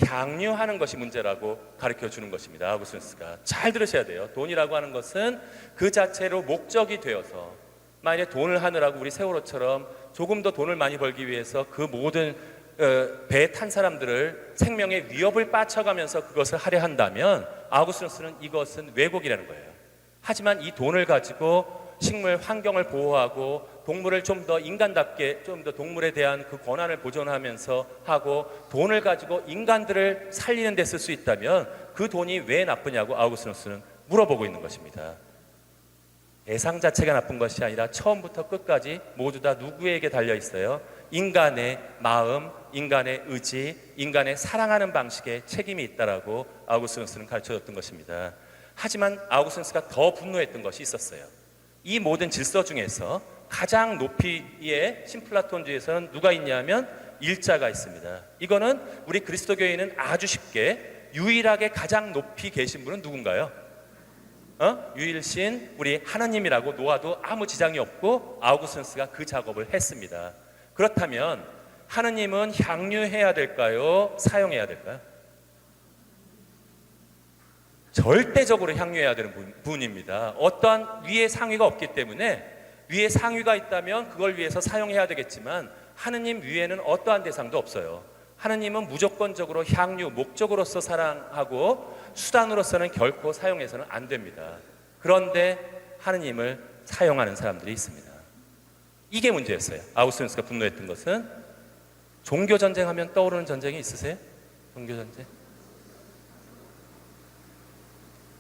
향유하는 것이 문제라고 가르쳐 주는 것입니다. 아우구스티누스가 잘 들으셔야 돼요. 돈이라고 하는 것은 그 자체로 목적이 되어서 만약에 돈을 하느라고 우리 세월호처럼 조금 더 돈을 많이 벌기 위해서 그 모든 배에 탄 사람들을 생명의 위협을 빠쳐가면서 그것을 하려 한다면 아우구스티누스는 이것은 왜곡이라는 거예요. 하지만 이 돈을 가지고 식물 환경을 보호하고 동물을 좀 더 인간답게 좀 더 동물에 대한 그 권한을 보존하면서 하고 돈을 가지고 인간들을 살리는 데 쓸 수 있다면 그 돈이 왜 나쁘냐고 아우구스티누스는 물어보고 있는 것입니다. 대상 자체가 나쁜 것이 아니라 처음부터 끝까지 모두 다 누구에게 달려 있어요? 인간의 마음, 인간의 의지, 인간의 사랑하는 방식에 책임이 있다라고 아우구스티누스는 가르쳐줬던 것입니다. 하지만 아우구스티누스가 더 분노했던 것이 있었어요. 이 모든 질서 중에서 가장 높이의 신플라톤주의에서는 누가 있냐면 일자가 있습니다. 이거는 우리 그리스도교인은 아주 쉽게 유일하게 가장 높이 계신 분은 누군가요? 유일신 우리 하나님이라고 놓아도 아무 지장이 없고 아우구스티누스가 그 작업을 했습니다. 그렇다면 하나님은 향유해야 될까요? 사용해야 될까요? 절대적으로 향유해야 되는 분입니다. 어떠한 위의 상위가 없기 때문에 위에 상위가 있다면 그걸 위해서 사용해야 되겠지만 하느님 위에는 어떠한 대상도 없어요. 하느님은 무조건적으로 향유, 목적으로서 사랑하고 수단으로서는 결코 사용해서는 안 됩니다. 그런데 하느님을 사용하는 사람들이 있습니다. 이게 문제였어요. 아우구스티누스가 분노했던 것은. 종교전쟁 하면 떠오르는 전쟁이 있으세요? 종교전쟁?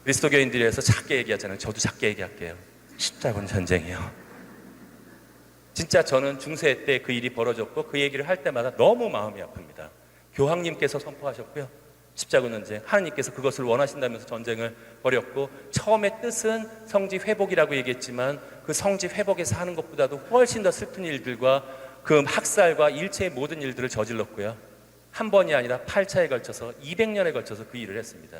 그리스도교인들에서 작게 얘기하잖아요. 저도 작게 얘기할게요. 십자군 전쟁이요. 진짜 저는 중세 때 그 일이 벌어졌고 그 얘기를 할 때마다 너무 마음이 아픕니다. 교황님께서 선포하셨고요. 십자군 전쟁, 하나님께서 그것을 원하신다면서 전쟁을 벌였고 처음에 뜻은 성지 회복이라고 얘기했지만 그 성지 회복에서 하는 것보다도 훨씬 더 슬픈 일들과 그 학살과 일체의 모든 일들을 저질렀고요. 한 번이 아니라 8차에 걸쳐서 200년에 걸쳐서 그 일을 했습니다.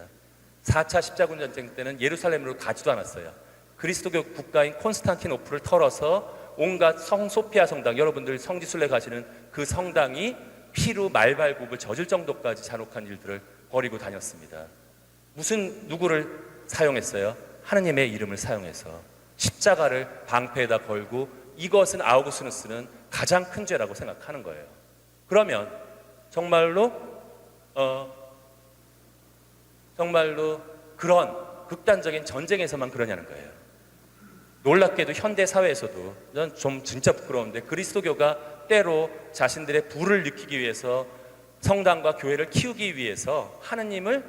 4차 십자군 전쟁 때는 예루살렘으로 가지도 않았어요. 그리스도교 국가인 콘스탄티노플을 털어서 온갖 소피아 성당, 여러분들 성지순례 가시는 그 성당이 피로 말발굽을 젖을 정도까지 잔혹한 일들을 벌이고 다녔습니다. 누구를 사용했어요? 하느님의 이름을 사용해서 십자가를 방패에다 걸고, 이것은 아우구스티누스는 가장 큰 죄라고 생각하는 거예요. 그러면 정말로 그런 극단적인 전쟁에서만 그러냐는 거예요. 놀랍게도 현대 사회에서도, 전 좀 진짜 부끄러운데, 그리스도교가 때로 자신들의 부를 느끼기 위해서 성당과 교회를 키우기 위해서 하느님을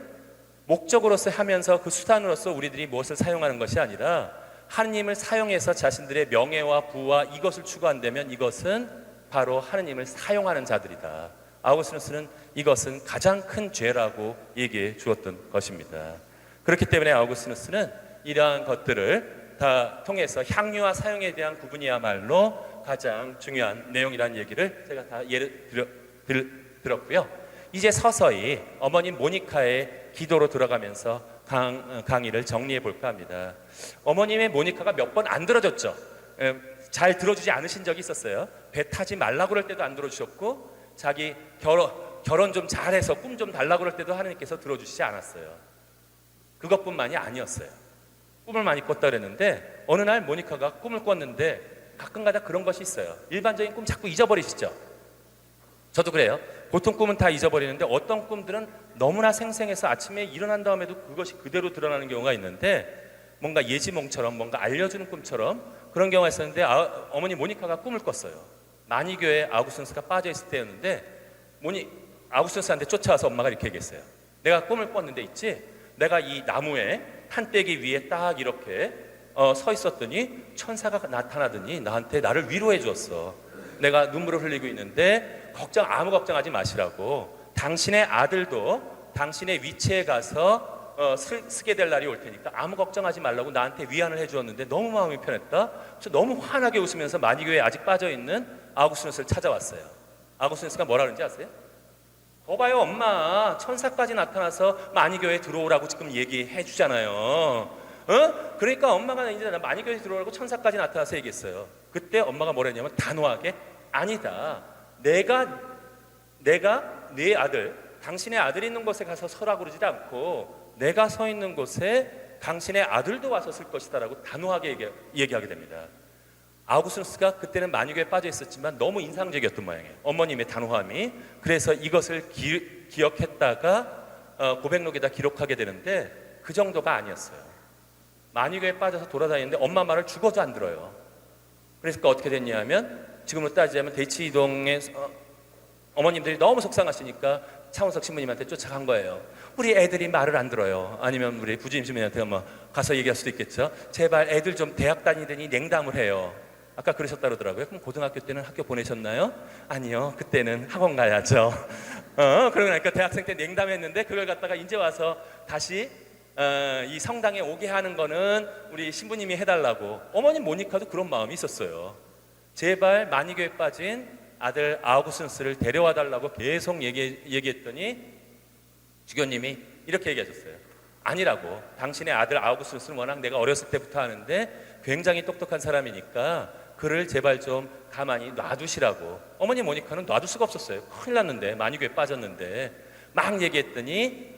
목적으로서 하면서 그 수단으로서 우리들이 무엇을 사용하는 것이 아니라 하느님을 사용해서 자신들의 명예와 부와 이것을 추구한다면 이것은 바로 하느님을 사용하는 자들이다. 아우구스티누스는 이것은 가장 큰 죄라고 얘기해 주었던 것입니다. 그렇기 때문에 아우구스티누스는 이러한 것들을 다 통해서 향유와 사용에 대한 구분이야말로 가장 중요한 내용이라는 얘기를 제가 다 예를 들었고요. 이제 서서히 어머님 모니카의 기도로 들어가면서 강의를 정리해 볼까 합니다. 어머님의 모니카가 몇 번 안 들어줬죠. 잘 들어주지 않으신 적이 있었어요. 배 타지 말라고 그럴 때도 안 들어주셨고, 자기 결혼 좀 잘해서 꿈 좀 달라고 그럴 때도 하나님께서 들어주시지 않았어요. 그것뿐만이 아니었어요. 꿈을 많이 꿨다 그랬는데 어느 날 모니카가 꿈을 꿨는데, 가끔가다 그런 것이 있어요. 일반적인 꿈 자꾸 잊어버리시죠? 저도 그래요. 보통 꿈은 다 잊어버리는데 어떤 꿈들은 너무나 생생해서 아침에 일어난 다음에도 그것이 그대로 드러나는 경우가 있는데, 뭔가 예지몽처럼 뭔가 알려주는 꿈처럼 그런 경우가 있었는데, 어머니 모니카가 꿈을 꿨어요. 만이교에 아우구스티누스가 빠져있을 때였는데 아우구스티누스한테 쫓아와서 엄마가 이렇게 얘기했어요. 내가 꿈을 꿨는데 있지? 내가 이 나무에 판때기 위에 딱 이렇게 서 있었더니 천사가 나타나더니 나를 위로해 주었어. 내가 눈물을 흘리고 있는데 아무 걱정하지 마시라고. 당신의 아들도 당신의 위치에 가서 쓰게 될 날이 올 테니까 아무 걱정하지 말라고 나한테 위안을 해주었는데 너무 마음이 편했다. 그래서 너무 환하게 웃으면서 만이교에 아직 빠져있는 아우구스티누스를 찾아왔어요. 아우구스티누스가 뭐라 그런지 아세요? 거봐요, 엄마, 천사까지 나타나서 만이교에 들어오라고 지금 얘기해 주잖아요. 그러니까 엄마가 이제 만이교에 들어오라고 천사까지 나타나서 얘기했어요. 그때 엄마가 뭐라 했냐면 단호하게, 아니다, 내가 네 아들, 당신의 아들이 있는 곳에 가서 서라고 그러지 않고 내가 서 있는 곳에 당신의 아들도 와서 쓸 것이다라고 단호하게 얘기하게 됩니다. 아우구스티누스가 그때는 만유교에 빠져 있었지만 너무 인상적이었던 모양이에요. 어머님의 단호함이. 그래서 이것을 기억했다가 고백록에다 기록하게 되는데 그 정도가 아니었어요. 만유교에 빠져서 돌아다니는데 엄마 말을 죽어도 안 들어요. 그래서 어떻게 됐냐면, 지금으로 따지자면 대치이동에 어머님들이 너무 속상하시니까 차원석 신부님한테 쫓아간 거예요. 우리 애들이 말을 안 들어요. 아니면 우리 부주임 신부님한테 가서 얘기할 수도 있겠죠. 제발 애들 좀 대학 다니더니 냉담을 해요. 아까 그러셨다 그러더라고요. 그럼 고등학교 때는 학교 보내셨나요? 아니요, 그때는 학원 가야죠. 그러고 나니까 대학생 때 냉담했는데 그걸 갖다가 이제 와서 다시 이 성당에 오게 하는 거는 우리 신부님이 해달라고. 어머니 모니카도 그런 마음이 있었어요. 제발 만이교에 빠진 아들 아우구스누스를 데려와 달라고 계속 얘기했더니 주교님이 이렇게 얘기하셨어요. 아니라고. 당신의 아들 아우구스누스는 워낙 내가 어렸을 때부터 아는데 굉장히 똑똑한 사람이니까 그를 제발 좀 가만히 놔두시라고. 어머니 모니카는 놔둘 수가 없었어요. 큰일 났는데, 만이교에 빠졌는데. 막 얘기했더니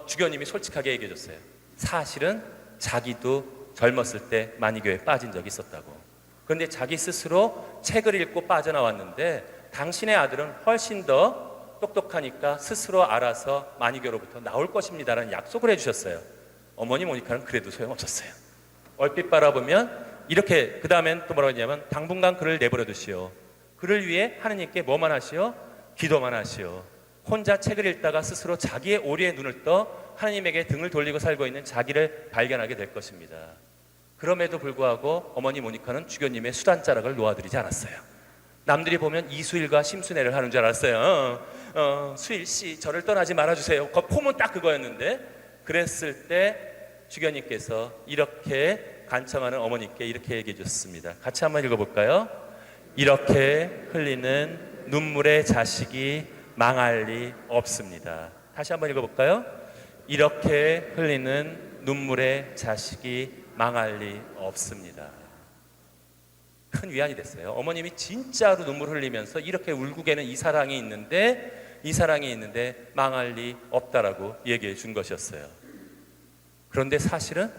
주교님이 솔직하게 얘기해 줬어요. 사실은 자기도 젊었을 때 만이교에 빠진 적이 있었다고. 그런데 자기 스스로 책을 읽고 빠져나왔는데 당신의 아들은 훨씬 더 똑똑하니까 스스로 알아서 만이교로부터 나올 것입니다라는 약속을 해주셨어요. 어머니 모니카는 그래도 소용없었어요. 얼핏 바라보면 이렇게, 그 다음엔 또 뭐라고 했냐면, 당분간 그를 내버려 두시오. 그를 위해 하느님께 뭐만 하시오? 기도만 하시오. 혼자 책을 읽다가 스스로 자기의 오류에 눈을 떠 하느님에게 등을 돌리고 살고 있는 자기를 발견하게 될 것입니다. 그럼에도 불구하고 어머니 모니카는 주교님의 수단자락을 놓아드리지 않았어요. 남들이 보면 이수일과 심순애를 하는 줄 알았어요. 수일 씨, 저를 떠나지 말아주세요. 폼은 딱 그거였는데, 그랬을 때 주교님께서 이렇게 간청하는 어머니께 이렇게 얘기해 줬습니다. 같이 한번 읽어볼까요? 이렇게 흘리는 눈물의 자식이 망할 리 없습니다. 다시 한번 읽어볼까요? 이렇게 흘리는 눈물의 자식이 망할 리 없습니다. 큰 위안이 됐어요. 어머님이 진짜로 눈물 흘리면서 이렇게 울고 계는 이 사랑이 있는데 망할 리 없다라고 얘기해 준 것이었어요. 그런데 사실은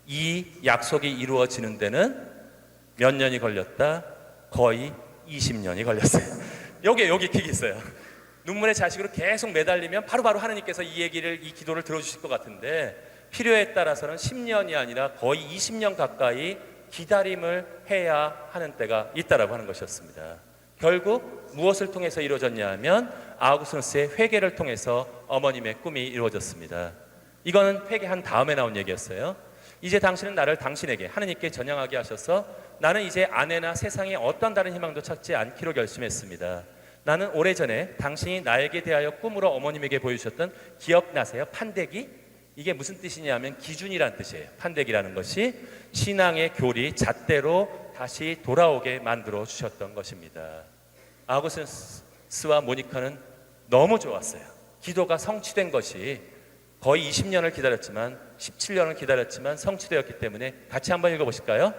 이 약속이 이루어지는 데는 몇 년이 걸렸다? 거의 20년이 걸렸어요. 여기 킥이 있어요. 눈물의 자식으로 계속 매달리면 바로바로 하느님께서 이 기도를 들어주실 것 같은데, 필요에 따라서는 10년이 아니라 거의 20년 가까이 기다림을 해야 하는 때가 있다라고 하는 것이었습니다. 결국 무엇을 통해서 이루어졌냐 하면 아우구스누스의 회개를 통해서 어머님의 꿈이 이루어졌습니다. 이거는 회개한 다음에 나온 얘기였어요. 이제 당신은 나를 당신에게, 하느님께 전향하게 하셔서 나는 이제 아내나 세상에 어떤 다른 희망도 찾지 않기로 결심했습니다. 나는 오래전에 당신이 나에게 대하여 꿈으로 어머님에게 보여주셨던, 기억나세요? 판대기? 이게 무슨 뜻이냐면 기준이란 뜻이에요. 판대기라는 것이 신앙의 교리, 잣대로 다시 돌아오게 만들어 주셨던 것입니다. 아우구스누스와 모니카는 너무 좋았어요. 기도가 성취된 것이 거의 20년을 기다렸지만, 17년을 기다렸지만 성취되었기 때문에 같이 한번 읽어보실까요?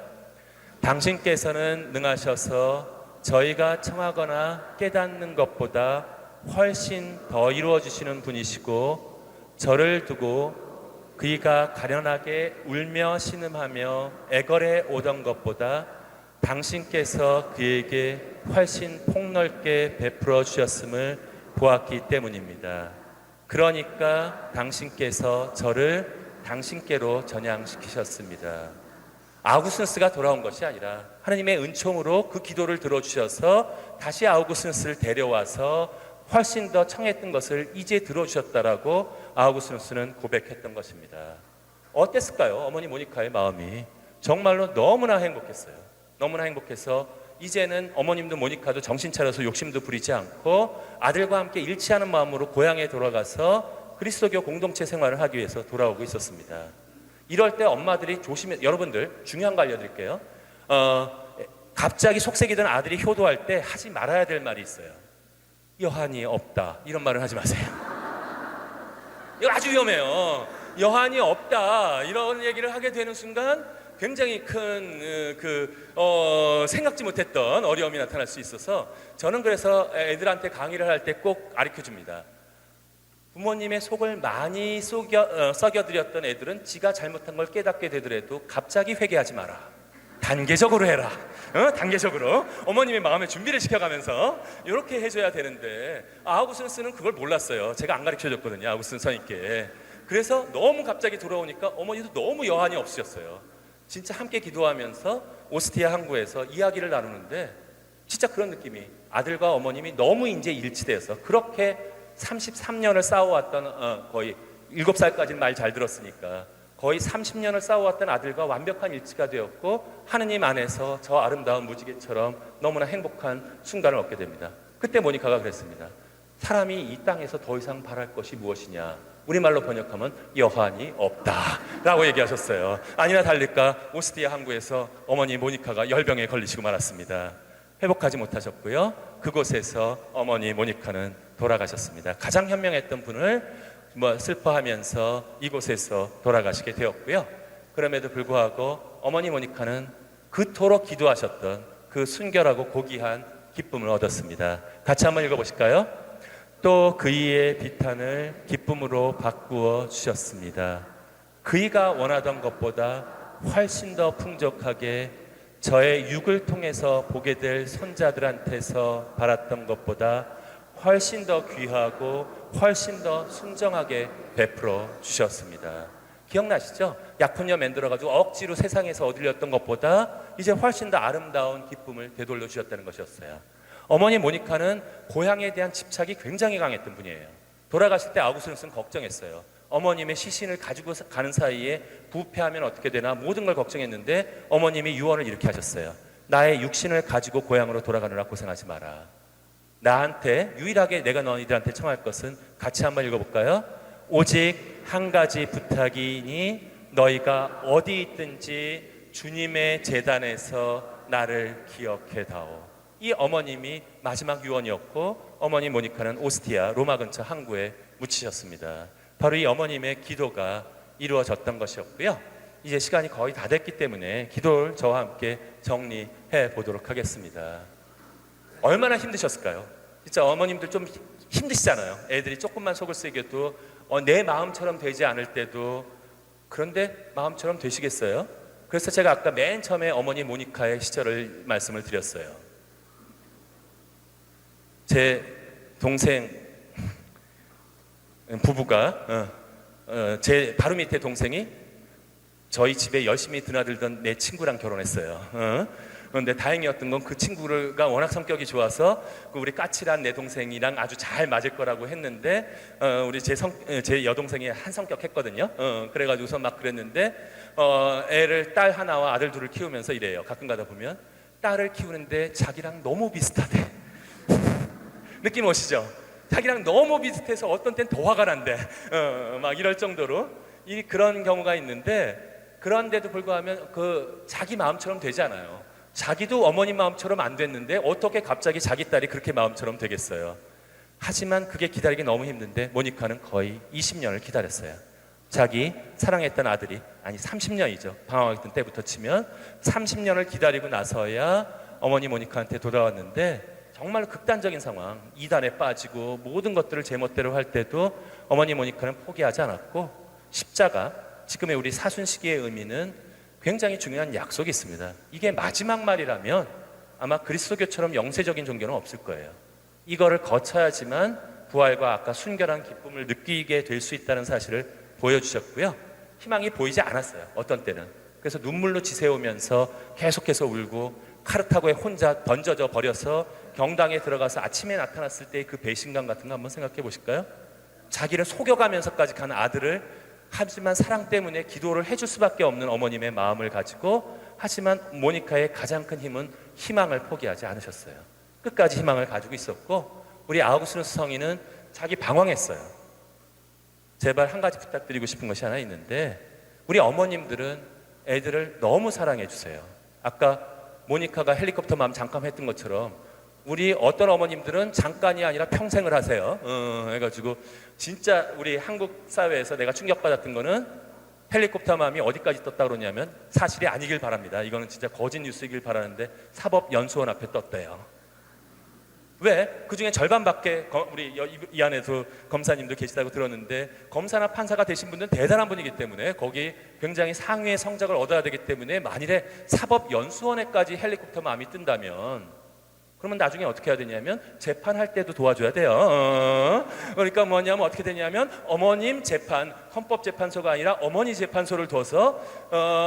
당신께서는 능하셔서 저희가 청하거나 깨닫는 것보다 훨씬 더 이루어주시는 분이시고, 저를 두고 그이가 가련하게 울며 신음하며 애걸해 오던 것보다 당신께서 그에게 훨씬 폭넓게 베풀어 주셨음을 보았기 때문입니다. 그러니까 당신께서 저를 당신께로 전향시키셨습니다. 아우구스누스가 돌아온 것이 아니라 하나님의 은총으로 그 기도를 들어주셔서 다시 아우구스누스를 데려와서 훨씬 더 청했던 것을 이제 들어주셨다라고 아우구스누스는 고백했던 것입니다. 어땠을까요? 어머니 모니카의 마음이 정말로 너무나 행복했어요. 너무나 행복해서 이제는 어머님도 모니카도 정신 차려서 욕심도 부리지 않고 아들과 함께 일치하는 마음으로 고향에 돌아가서 그리스도교 공동체 생활을 하기 위해서 돌아오고 있었습니다. 이럴 때 엄마들이 여러분들 중요한 거 알려드릴게요. 갑자기 속색이던 아들이 효도할 때 하지 말아야 될 말이 있어요. 여한이 없다, 이런 말을 하지 마세요. 이거 아주 위험해요. 여한이 없다 이런 얘기를 하게 되는 순간 굉장히 큰 생각지 못했던 어려움이 나타날 수 있어서, 저는 그래서 애들한테 강의를 할 때 꼭 가르쳐줍니다. 부모님의 속을 많이 썩여드렸던 애들은 지가 잘못한 걸 깨닫게 되더라도 갑자기 회개하지 마라. 단계적으로 해라. 단계적으로 어머님의 마음의 준비를 시켜가면서 이렇게 해줘야 되는데, 아우구스누스는 그걸 몰랐어요. 제가 안 가르쳐줬거든요, 아우구스누스 선생님께. 그래서 너무 갑자기 돌아오니까 어머니도 너무 여한이 없으셨어요. 진짜 함께 기도하면서 오스티아 항구에서 이야기를 나누는데 진짜 그런 느낌이, 아들과 어머님이 너무 이제 일치돼서 그렇게 33년을 싸워왔던, 거의 7살까지는 말 잘 들었으니까 거의 30년을 싸워왔던 아들과 완벽한 일치가 되었고 하느님 안에서 저 아름다운 무지개처럼 너무나 행복한 순간을 얻게 됩니다. 그때 모니카가 그랬습니다. 사람이 이 땅에서 더 이상 바랄 것이 무엇이냐, 우리말로 번역하면 여한이 없다 라고 얘기하셨어요. 아니나 다를까 오스티아 항구에서 어머니 모니카가 열병에 걸리시고 말았습니다. 회복하지 못하셨고요. 그곳에서 어머니 모니카는 돌아가셨습니다. 가장 현명했던 분을 슬퍼하면서 이곳에서 돌아가시게 되었고요. 그럼에도 불구하고 어머니 모니카는 그토록 기도하셨던 그 순결하고 고귀한 기쁨을 얻었습니다. 같이 한번 읽어보실까요? 또 그이의 비탄을 기쁨으로 바꾸어 주셨습니다. 그이가 원하던 것보다 훨씬 더 풍족하게 저의 육을 통해서 보게 될 손자들한테서 바랐던 것보다 훨씬 더 귀하고 훨씬 더 순정하게 베풀어 주셨습니다. 기억나시죠? 약혼녀 만들어가지고 억지로 세상에서 얻으렸던 것보다 이제 훨씬 더 아름다운 기쁨을 되돌려 주셨다는 것이었어요. 어머니 모니카는 고향에 대한 집착이 굉장히 강했던 분이에요. 돌아가실 때 아우구스누스는 걱정했어요. 어머님의 시신을 가지고 가는 사이에 부패하면 어떻게 되나 모든 걸 걱정했는데 어머님이 유언을 이렇게 하셨어요. 나의 육신을 가지고 고향으로 돌아가느라 고생하지 마라. 나한테 유일하게 내가 너희들한테 청할 것은 같이 한번 읽어볼까요? 오직 한 가지 부탁이니 너희가 어디 있든지 주님의 제단에서 나를 기억해다오. 이 어머님이 마지막 유언이었고 어머니 모니카는 오스티아 로마 근처 항구에 묻히셨습니다. 바로 이 어머님의 기도가 이루어졌던 것이었고요. 이제 시간이 거의 다 됐기 때문에 기도를 저와 함께 정리해 보도록 하겠습니다. 얼마나 힘드셨을까요? 진짜 어머님들 좀 힘드시잖아요. 애들이 조금만 속을 쓰게도 내 마음처럼 되지 않을 때도, 그런데 마음처럼 되시겠어요? 그래서 제가 아까 맨 처음에 어머니 모니카의 시절을 말씀을 드렸어요. 제 동생 부부가 제 바로 밑에 동생이 저희 집에 열심히 드나들던 내 친구랑 결혼했어요. 그런데 다행이었던 건 그 친구가 워낙 성격이 좋아서 우리 까칠한 내 동생이랑 아주 잘 맞을 거라고 했는데 우리 제 여동생이 한 성격 했거든요. 그래가지고서 막 그랬는데 애를 딸 하나와 아들 둘을 키우면서 이래요. 가끔 가다 보면 딸을 키우는데 자기랑 너무 비슷하대. 느낌 오시죠? 자기랑 너무 비슷해서 어떤 땐 더 화가 난대. 막 이럴 정도로 그런 경우가 있는데, 그런데도 불구하고 자기 마음처럼 되지 않아요. 자기도 어머니 마음처럼 안 됐는데 어떻게 갑자기 자기 딸이 그렇게 마음처럼 되겠어요. 하지만 그게 기다리기 너무 힘든데 모니카는 거의 20년을 기다렸어요. 자기 사랑했던 아들이, 아니 30년이죠. 방황했던 때부터 치면 30년을 기다리고 나서야 어머니 모니카한테 돌아왔는데, 정말 극단적인 상황, 이단에 빠지고 모든 것들을 제멋대로 할 때도 어머니 모니카는 포기하지 않았고, 십자가, 지금의 우리 사순시기의 의미는 굉장히 중요한 약속이 있습니다. 이게 마지막 말이라면 아마 그리스도교처럼 영세적인 종교는 없을 거예요. 이거를 거쳐야지만 부활과 아까 순결한 기쁨을 느끼게 될 수 있다는 사실을 보여주셨고요. 희망이 보이지 않았어요. 어떤 때는. 그래서 눈물로 지새우면서 계속해서 울고 카르타고에 혼자 던져져 버려서 경당에 들어가서 아침에 나타났을 때의 그 배신감 같은 거 한번 생각해 보실까요? 자기를 속여가면서까지 간 아들을, 하지만 사랑 때문에 기도를 해줄 수밖에 없는 어머님의 마음을 가지고, 하지만 모니카의 가장 큰 힘은 희망을 포기하지 않으셨어요. 끝까지 희망을 가지고 있었고, 우리 아우구스누스 성인은 자기 방황했어요. 제발 한 가지 부탁드리고 싶은 것이 하나 있는데, 우리 어머님들은 애들을 너무 사랑해 주세요. 아까 모니카가 헬리콥터 맘 잠깐 했던 것처럼 우리 어떤 어머님들은 잠깐이 아니라 평생을 하세요. 해가지고 진짜 우리 한국 사회에서 내가 충격받았던 거는 헬리콥터 맘이 어디까지 떴다 그러냐면, 사실이 아니길 바랍니다. 이거는 진짜 거짓 뉴스이길 바라는데 사법연수원 앞에 떴대요. 왜? 그 중에 절반밖에, 우리 이 안에서 검사님도 계시다고 들었는데, 검사나 판사가 되신 분들은 대단한 분이기 때문에 거기 굉장히 상위의 성적을 얻어야 되기 때문에, 만일에 사법연수원에까지 헬리콥터 맘이 뜬다면 그러면 나중에 어떻게 해야 되냐면 재판할 때도 도와줘야 돼요. 그러니까 뭐냐면 어떻게 되냐면 어머님 재판, 헌법재판소가 아니라 어머니 재판소를 둬서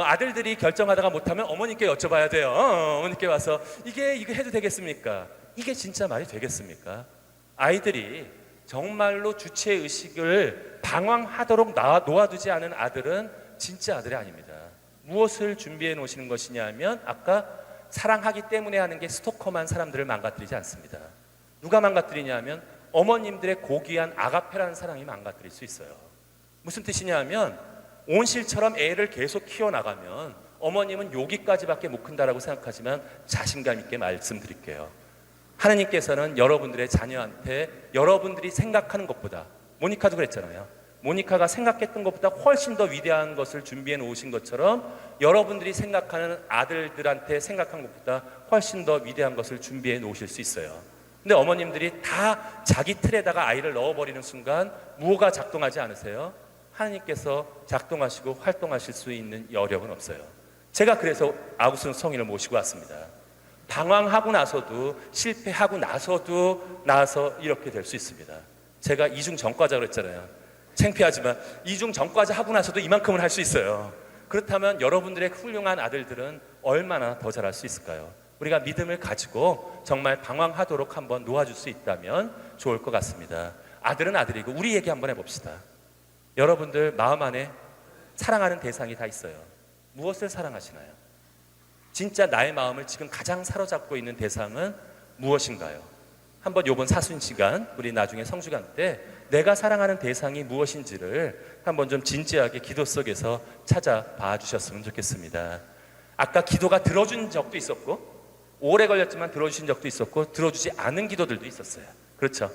아들들이 결정하다가 못하면 어머님께 여쭤봐야 돼요. 어머님께 와서 이게 해도 되겠습니까? 이게 진짜 말이 되겠습니까? 아이들이 정말로 주체의식을 방황하도록 놓아두지 않은 아들은 진짜 아들이 아닙니다. 무엇을 준비해 놓으시는 것이냐 하면 아까 사랑하기 때문에 하는 게 스토커만 사람들을 망가뜨리지 않습니다. 누가 망가뜨리냐 하면 어머님들의 고귀한 아가페라는 사랑이 망가뜨릴 수 있어요. 무슨 뜻이냐 하면 온실처럼 애를 계속 키워나가면 어머님은 여기까지밖에 못 큰다라고 생각하지만 자신감 있게 말씀드릴게요. 하나님께서는 여러분들의 자녀한테 여러분들이 생각하는 것보다, 모니카도 그랬잖아요. 모니카가 생각했던 것보다 훨씬 더 위대한 것을 준비해 놓으신 것처럼 여러분들이 생각하는 아들들한테 생각한 것보다 훨씬 더 위대한 것을 준비해 놓으실 수 있어요. 근데 어머님들이 다 자기 틀에다가 아이를 넣어버리는 순간 무엇가 작동하지 않으세요? 하나님께서 작동하시고 활동하실 수 있는 여력은 없어요. 제가 그래서 아구스노 성인을 모시고 왔습니다. 방황하고 나서도, 실패하고 나서 이렇게 될 수 있습니다. 제가 이중 전과자 그랬잖아요. 창피하지만 이중 전과자 하고 나서도 이만큼은 할 수 있어요. 그렇다면 여러분들의 훌륭한 아들들은 얼마나 더 잘할 수 있을까요? 우리가 믿음을 가지고 정말 방황하도록 한번 놓아줄 수 있다면 좋을 것 같습니다. 아들은 아들이고 우리 얘기 한번 해봅시다. 여러분들 마음 안에 사랑하는 대상이 다 있어요. 무엇을 사랑하시나요? 진짜 나의 마음을 지금 가장 사로잡고 있는 대상은 무엇인가요? 한번 요번 사순 시간, 우리 나중에 성주간 때 내가 사랑하는 대상이 무엇인지를 한번 좀 진지하게 기도 속에서 찾아봐 주셨으면 좋겠습니다. 아까 기도가 들어준 적도 있었고, 오래 걸렸지만 들어주신 적도 있었고, 들어주지 않은 기도들도 있었어요. 그렇죠?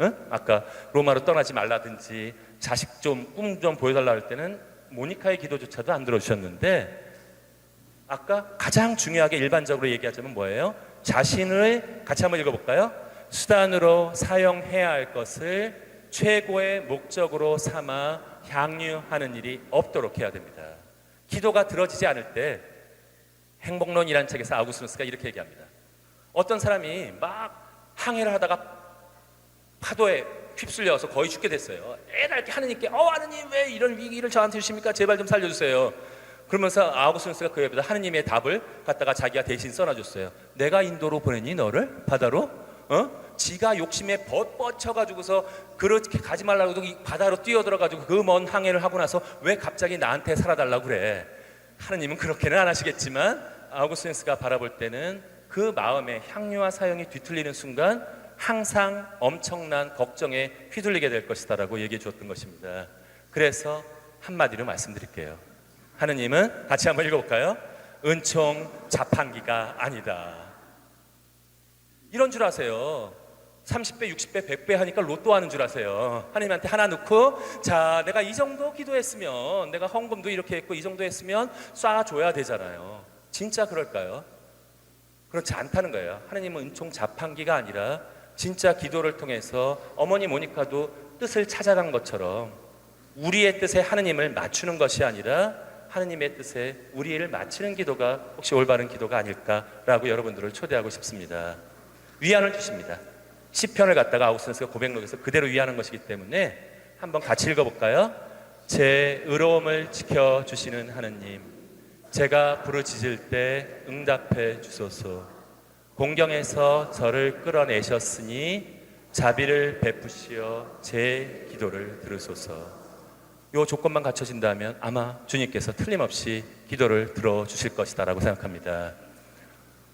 응? 아까 로마로 떠나지 말라든지 자식 꿈 좀 보여달라 할 때는 모니카의 기도조차도 안 들어주셨는데, 아까 가장 중요하게 일반적으로 얘기하자면 뭐예요? 자신을 같이 한번 읽어볼까요? 수단으로 사용해야 할 것을 최고의 목적으로 삼아 향유하는 일이 없도록 해야 됩니다. 기도가 들어지지 않을 때 행복론이라는 책에서 아우구스누스가 이렇게 얘기합니다. 어떤 사람이 막 항해를 하다가 파도에 휩쓸려서 거의 죽게 됐어요. 애달게 하느님께 하느님 왜 이런 위기를 저한테 주십니까? 제발 좀 살려주세요. 그러면서 아우구스누스가 그 옆에다 하느님의 답을 갖다가 자기가 대신 써놔줬어요. 내가 인도로 보내니 너를 바다로? 지가 욕심에 뻗쳐가지고서 그렇게 가지 말라고 바다로 뛰어들어가지고 그 먼 항해를 하고 나서 왜 갑자기 나한테 살아달라고 그래? 하느님은 그렇게는 안 하시겠지만 아우구스누스가 바라볼 때는 그 마음의 향유와 사용이 뒤틀리는 순간 항상 엄청난 걱정에 휘둘리게 될 것이다 라고 얘기해 주었던 것입니다. 그래서 한마디로 말씀드릴게요. 하느님은 같이 한번 읽어볼까요? 은총 자판기가 아니다. 이런 줄 아세요. 30배, 60배, 100배 하니까 로또 하는 줄 아세요. 하나님한테 하나 넣고 자 내가 이 정도 기도했으면, 내가 헌금도 이렇게 했고 이 정도 했으면 쏴줘야 되잖아요. 진짜 그럴까요? 그렇지 않다는 거예요. 하나님은 은총 자판기가 아니라 진짜 기도를 통해서 어머니 모니카도 뜻을 찾아간 것처럼 우리의 뜻에 하나님을 맞추는 것이 아니라 하나님의 뜻에 우리를 맞추는 기도가 혹시 올바른 기도가 아닐까라고 여러분들을 초대하고 싶습니다. 위안을 주십니다. 시편을 갖다가 아우구스누스가 고백록에서 그대로 위하는 것이기 때문에 한번 같이 읽어볼까요? 제 의로움을 지켜주시는 하느님, 제가 부르짖을 때 응답해 주소서. 공경에서 저를 끌어내셨으니 자비를 베푸시어 제 기도를 들으소서. 이 조건만 갖춰진다면 아마 주님께서 틀림없이 기도를 들어주실 것이다 라고 생각합니다.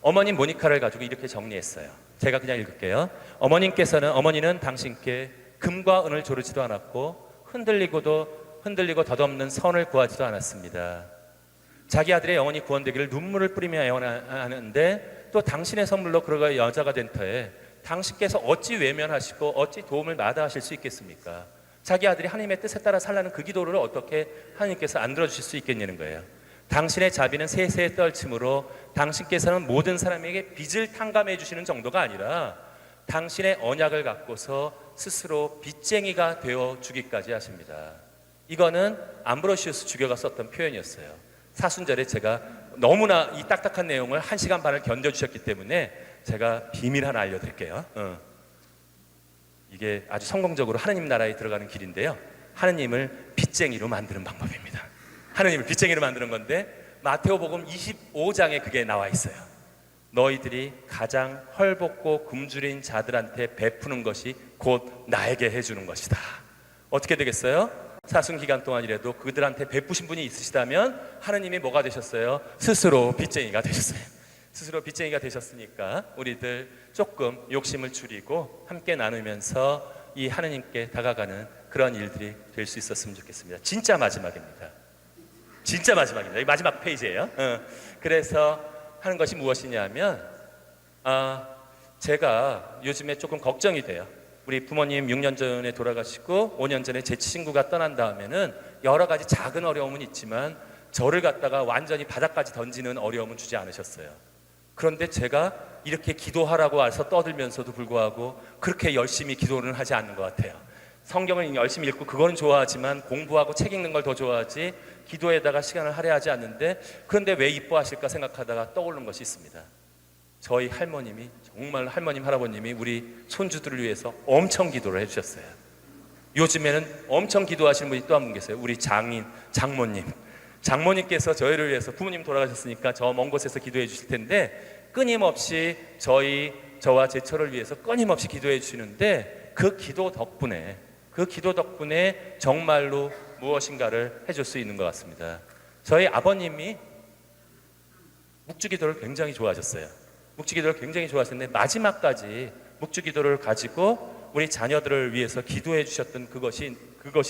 어머님 모니카를 가지고 이렇게 정리했어요. 제가 그냥 읽을게요. 어머니는 당신께 금과 은을 조르지도 않았고 흔들리고 덧없는 선을 구하지도 않았습니다. 자기 아들의 영혼이 구원되기를 눈물을 뿌리며 애원하는데 또 당신의 선물로 그러가 여자가 된 터에 당신께서 어찌 외면하시고 어찌 도움을 마다하실 수 있겠습니까? 자기 아들이 하나님의 뜻에 따라 살라는 그 기도를 어떻게 하나님께서 안 들어주실 수 있겠냐는 거예요. 당신의 자비는 세세에 떨침으로 당신께서는 모든 사람에게 빚을 탕감해 주시는 정도가 아니라 당신의 언약을 갖고서 스스로 빚쟁이가 되어 주기까지 하십니다. 이거는 암브로시우스 주교가 썼던 표현이었어요. 사순절에 제가 너무나 이 딱딱한 내용을 1시간 반을 견뎌주셨기 때문에 제가 비밀 하나 알려드릴게요. 이게 아주 성공적으로 하느님 나라에 들어가는 길인데요. 하느님을 빚쟁이로 만드는 방법입니다. 하느님을 빚쟁이로 만드는 건데 마태오복음 25장에 그게 나와 있어요. 너희들이 가장 헐벗고 굶주린 자들한테 베푸는 것이 곧 나에게 해주는 것이다. 어떻게 되겠어요? 사순 기간 동안이라도 그들한테 베푸신 분이 있으시다면 하느님이 뭐가 되셨어요? 스스로 빚쟁이가 되셨어요. 스스로 빚쟁이가 되셨으니까 우리들 조금 욕심을 줄이고 함께 나누면서 이 하느님께 다가가는 그런 일들이 될 수 있었으면 좋겠습니다. 진짜 마지막입니다. 진짜 마지막입니다. 이 마지막 페이지예요. 그래서 하는 것이 무엇이냐면 제가 요즘에 조금 걱정이 돼요. 우리 부모님 6년 전에 돌아가시고 5년 전에 제 친구가 떠난 다음에는 여러 가지 작은 어려움은 있지만 저를 갖다가 완전히 바닥까지 던지는 어려움은 주지 않으셨어요. 그런데 제가 이렇게 기도하라고 와서 떠들면서도 불구하고 그렇게 열심히 기도는 하지 않는 것 같아요. 성경을 열심히 읽고 그거는 좋아하지만 공부하고 책 읽는 걸 더 좋아하지 기도에다가 시간을 할애하지 않는데, 그런데 왜 이뻐하실까 생각하다가 떠오르는 것이 있습니다. 저희 할머님이, 정말 할머님 할아버님이 우리 손주들을 위해서 엄청 기도를 해주셨어요. 요즘에는 엄청 기도하시는 분이 또 한 분 계세요. 우리 장모님께서 저희를 위해서, 부모님 돌아가셨으니까 저 먼 곳에서 기도해 주실 텐데 끊임없이 저와 제처를 위해서 끊임없이 기도해 주시는데 그 기도 덕분에 정말로 무엇인가를 해줄 수 있는 것 같습니다. 저희 아버님이 묵주기도를 굉장히 좋아하셨어요. 묵주기도를 굉장히 좋아하셨는데 마지막까지 묵주기도를 가지고 우리 자녀들을 위해서 기도해 주셨던 그것이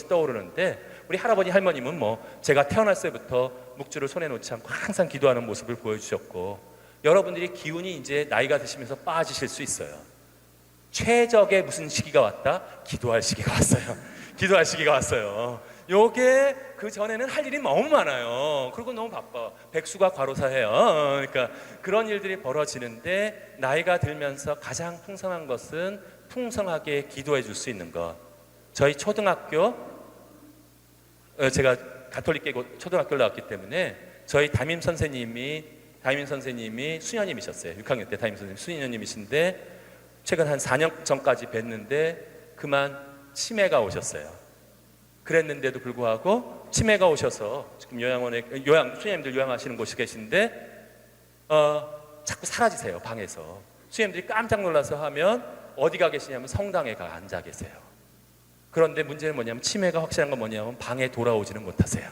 떠오르는데, 우리 할아버지 할머님은 제가 태어났을 때부터 묵주를 손에 놓지 않고 항상 기도하는 모습을 보여주셨고, 여러분들이 기운이 이제 나이가 드시면서 빠지실 수 있어요. 최적의 무슨 시기가 왔다? 기도할 시기가 왔어요. 기도할 시기가 왔어요. 요게 그 전에는 할 일이 너무 많아요. 그리고 너무 바빠. 백수가 과로사해요. 그러니까 그런 일들이 벌어지는데, 나이가 들면서 가장 풍성한 것은 풍성하게 기도해 줄 수 있는 것. 저희 초등학교, 제가 가톨릭계 초등학교를 나왔기 때문에 저희 담임 선생님이 수녀님이셨어요. 6학년 때 담임 선생님 수녀님이신데 최근 한 4년 전까지 뵀는데 그만 치매가 오셨어요. 그랬는데도 불구하고 치매가 오셔서 지금 수녀님들 요양하시는 곳이 계신데 자꾸 사라지세요. 방에서. 수녀님들이 깜짝 놀라서 하면 어디가 계시냐면 성당에 가 앉아 계세요. 그런데 문제는 뭐냐면, 치매가 확실한 건 뭐냐면 방에 돌아오지는 못하세요.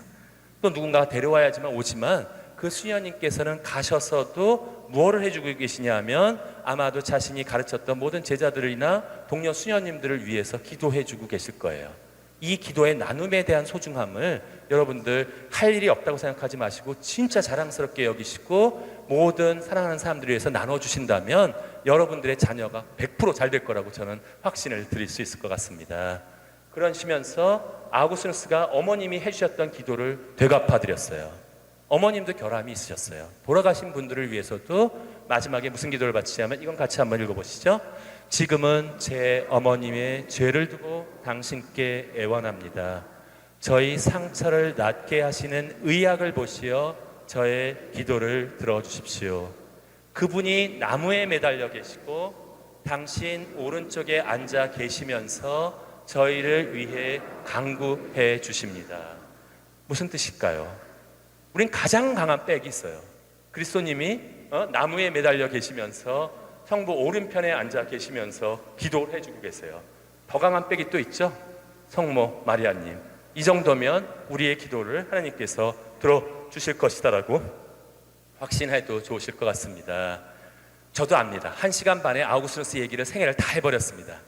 또 누군가가 데려와야지만 오지만 그 수녀님께서는 가셔서도 무엇을 해주고 계시냐면 아마도 자신이 가르쳤던 모든 제자들이나 동료 수녀님들을 위해서 기도해주고 계실 거예요. 이 기도의 나눔에 대한 소중함을 여러분들 할 일이 없다고 생각하지 마시고 진짜 자랑스럽게 여기시고 모든 사랑하는 사람들을 위해서 나눠주신다면 여러분들의 자녀가 100% 잘 될 거라고 저는 확신을 드릴 수 있을 것 같습니다. 그러시면서 아우구스누스가 어머님이 해주셨던 기도를 되갚아드렸어요. 어머님도 결함이 있으셨어요. 돌아가신 분들을 위해서도 마지막에 무슨 기도를 바치냐면 이건 같이 한번 읽어보시죠. 지금은 제 어머님의 죄를 두고 당신께 애원합니다. 저희 상처를 낫게 하시는 의약을 보시어 저의 기도를 들어주십시오. 그분이 나무에 매달려 계시고 당신 오른쪽에 앉아 계시면서 저희를 위해 간구해 주십니다. 무슨 뜻일까요? 우린 가장 강한 백이 있어요. 그리스도님이 나무에 매달려 계시면서 성부 오른편에 앉아 계시면서 기도를 해주고 계세요. 더 강한 백이 또 있죠. 성모 마리아님. 이 정도면 우리의 기도를 하나님께서 들어주실 것이다라고 확신해도 좋으실 것 같습니다. 저도 압니다. 1시간 반에 아우구스누스 얘기를 생애를 다 해버렸습니다.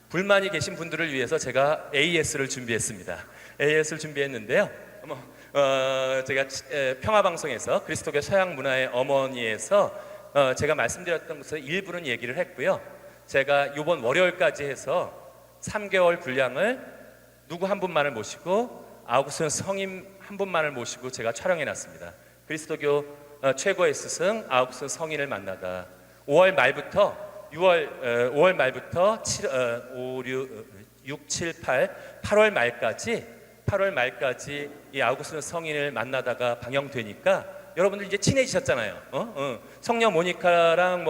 불만이 계신 분들을 위해서 제가 AS를 준비했습니다. AS를 준비했는데요. 제가 평화방송에서 그리스도교 서양문화의 어머니에서 제가 말씀드렸던 것을 일부는 얘기를 했고요. 제가 이번 월요일까지 해서 3개월 분량을 누구 한 분만을 모시고 아우구스누스 성임 한 분만을 모시고 제가 촬영해놨습니다. 그리스도교 최고의 스승 아우구스누스 성인을 만나다. 5월 말부터 6, 7, 8월 말까지 이 아우구스누스 성인을 만나다가 방영되니까 여러분들 이제 친해지셨잖아요. 성녀 모니카랑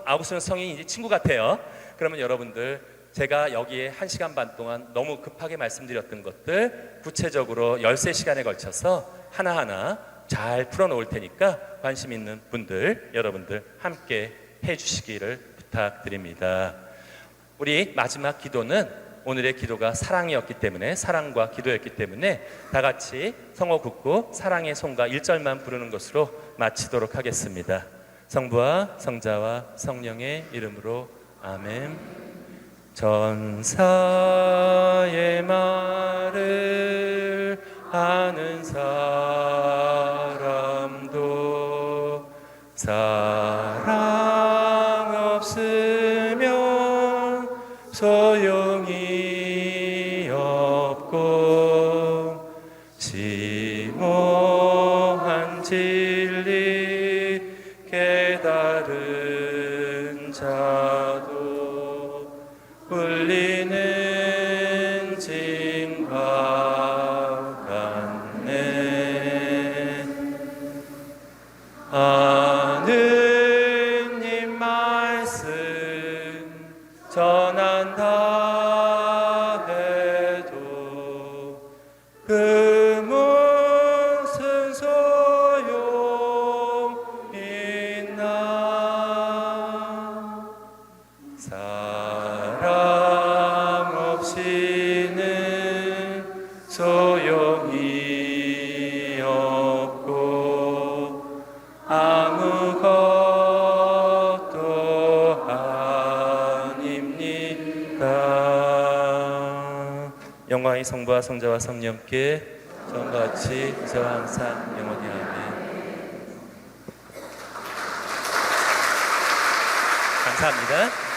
아우구스누스 성인이 이제 친구 같아요. 그러면 여러분들 제가 여기에 1시간 반 동안 너무 급하게 말씀드렸던 것들 구체적으로 13시간에 걸쳐서 하나하나 잘 풀어놓을 테니까 관심 있는 분들 여러분들 함께 해주시기를 부탁드립니다. 우리 마지막 기도는 오늘의 기도가 사랑이었기 때문에, 사랑과 기도였기 때문에 다 같이 성호 굽고 사랑의 송가 1절만 부르는 것으로 마치도록 하겠습니다. 성부와 성자와 성령의 이름으로 아멘. 전사의 말을 아는 사람도 사랑 없으면 소용이 없고 심오한 진리 깨달은 자도 울리는 징과 같네. 하느님 말씀 전한다 해도 그 무슨 소용 있나. 사랑 없이는 소용이 없고 아무것도 아닙니다. 영광이 성부와 성자와 성령께 전과 같이 이제와 항상 영원히 아멘. 감사합니다.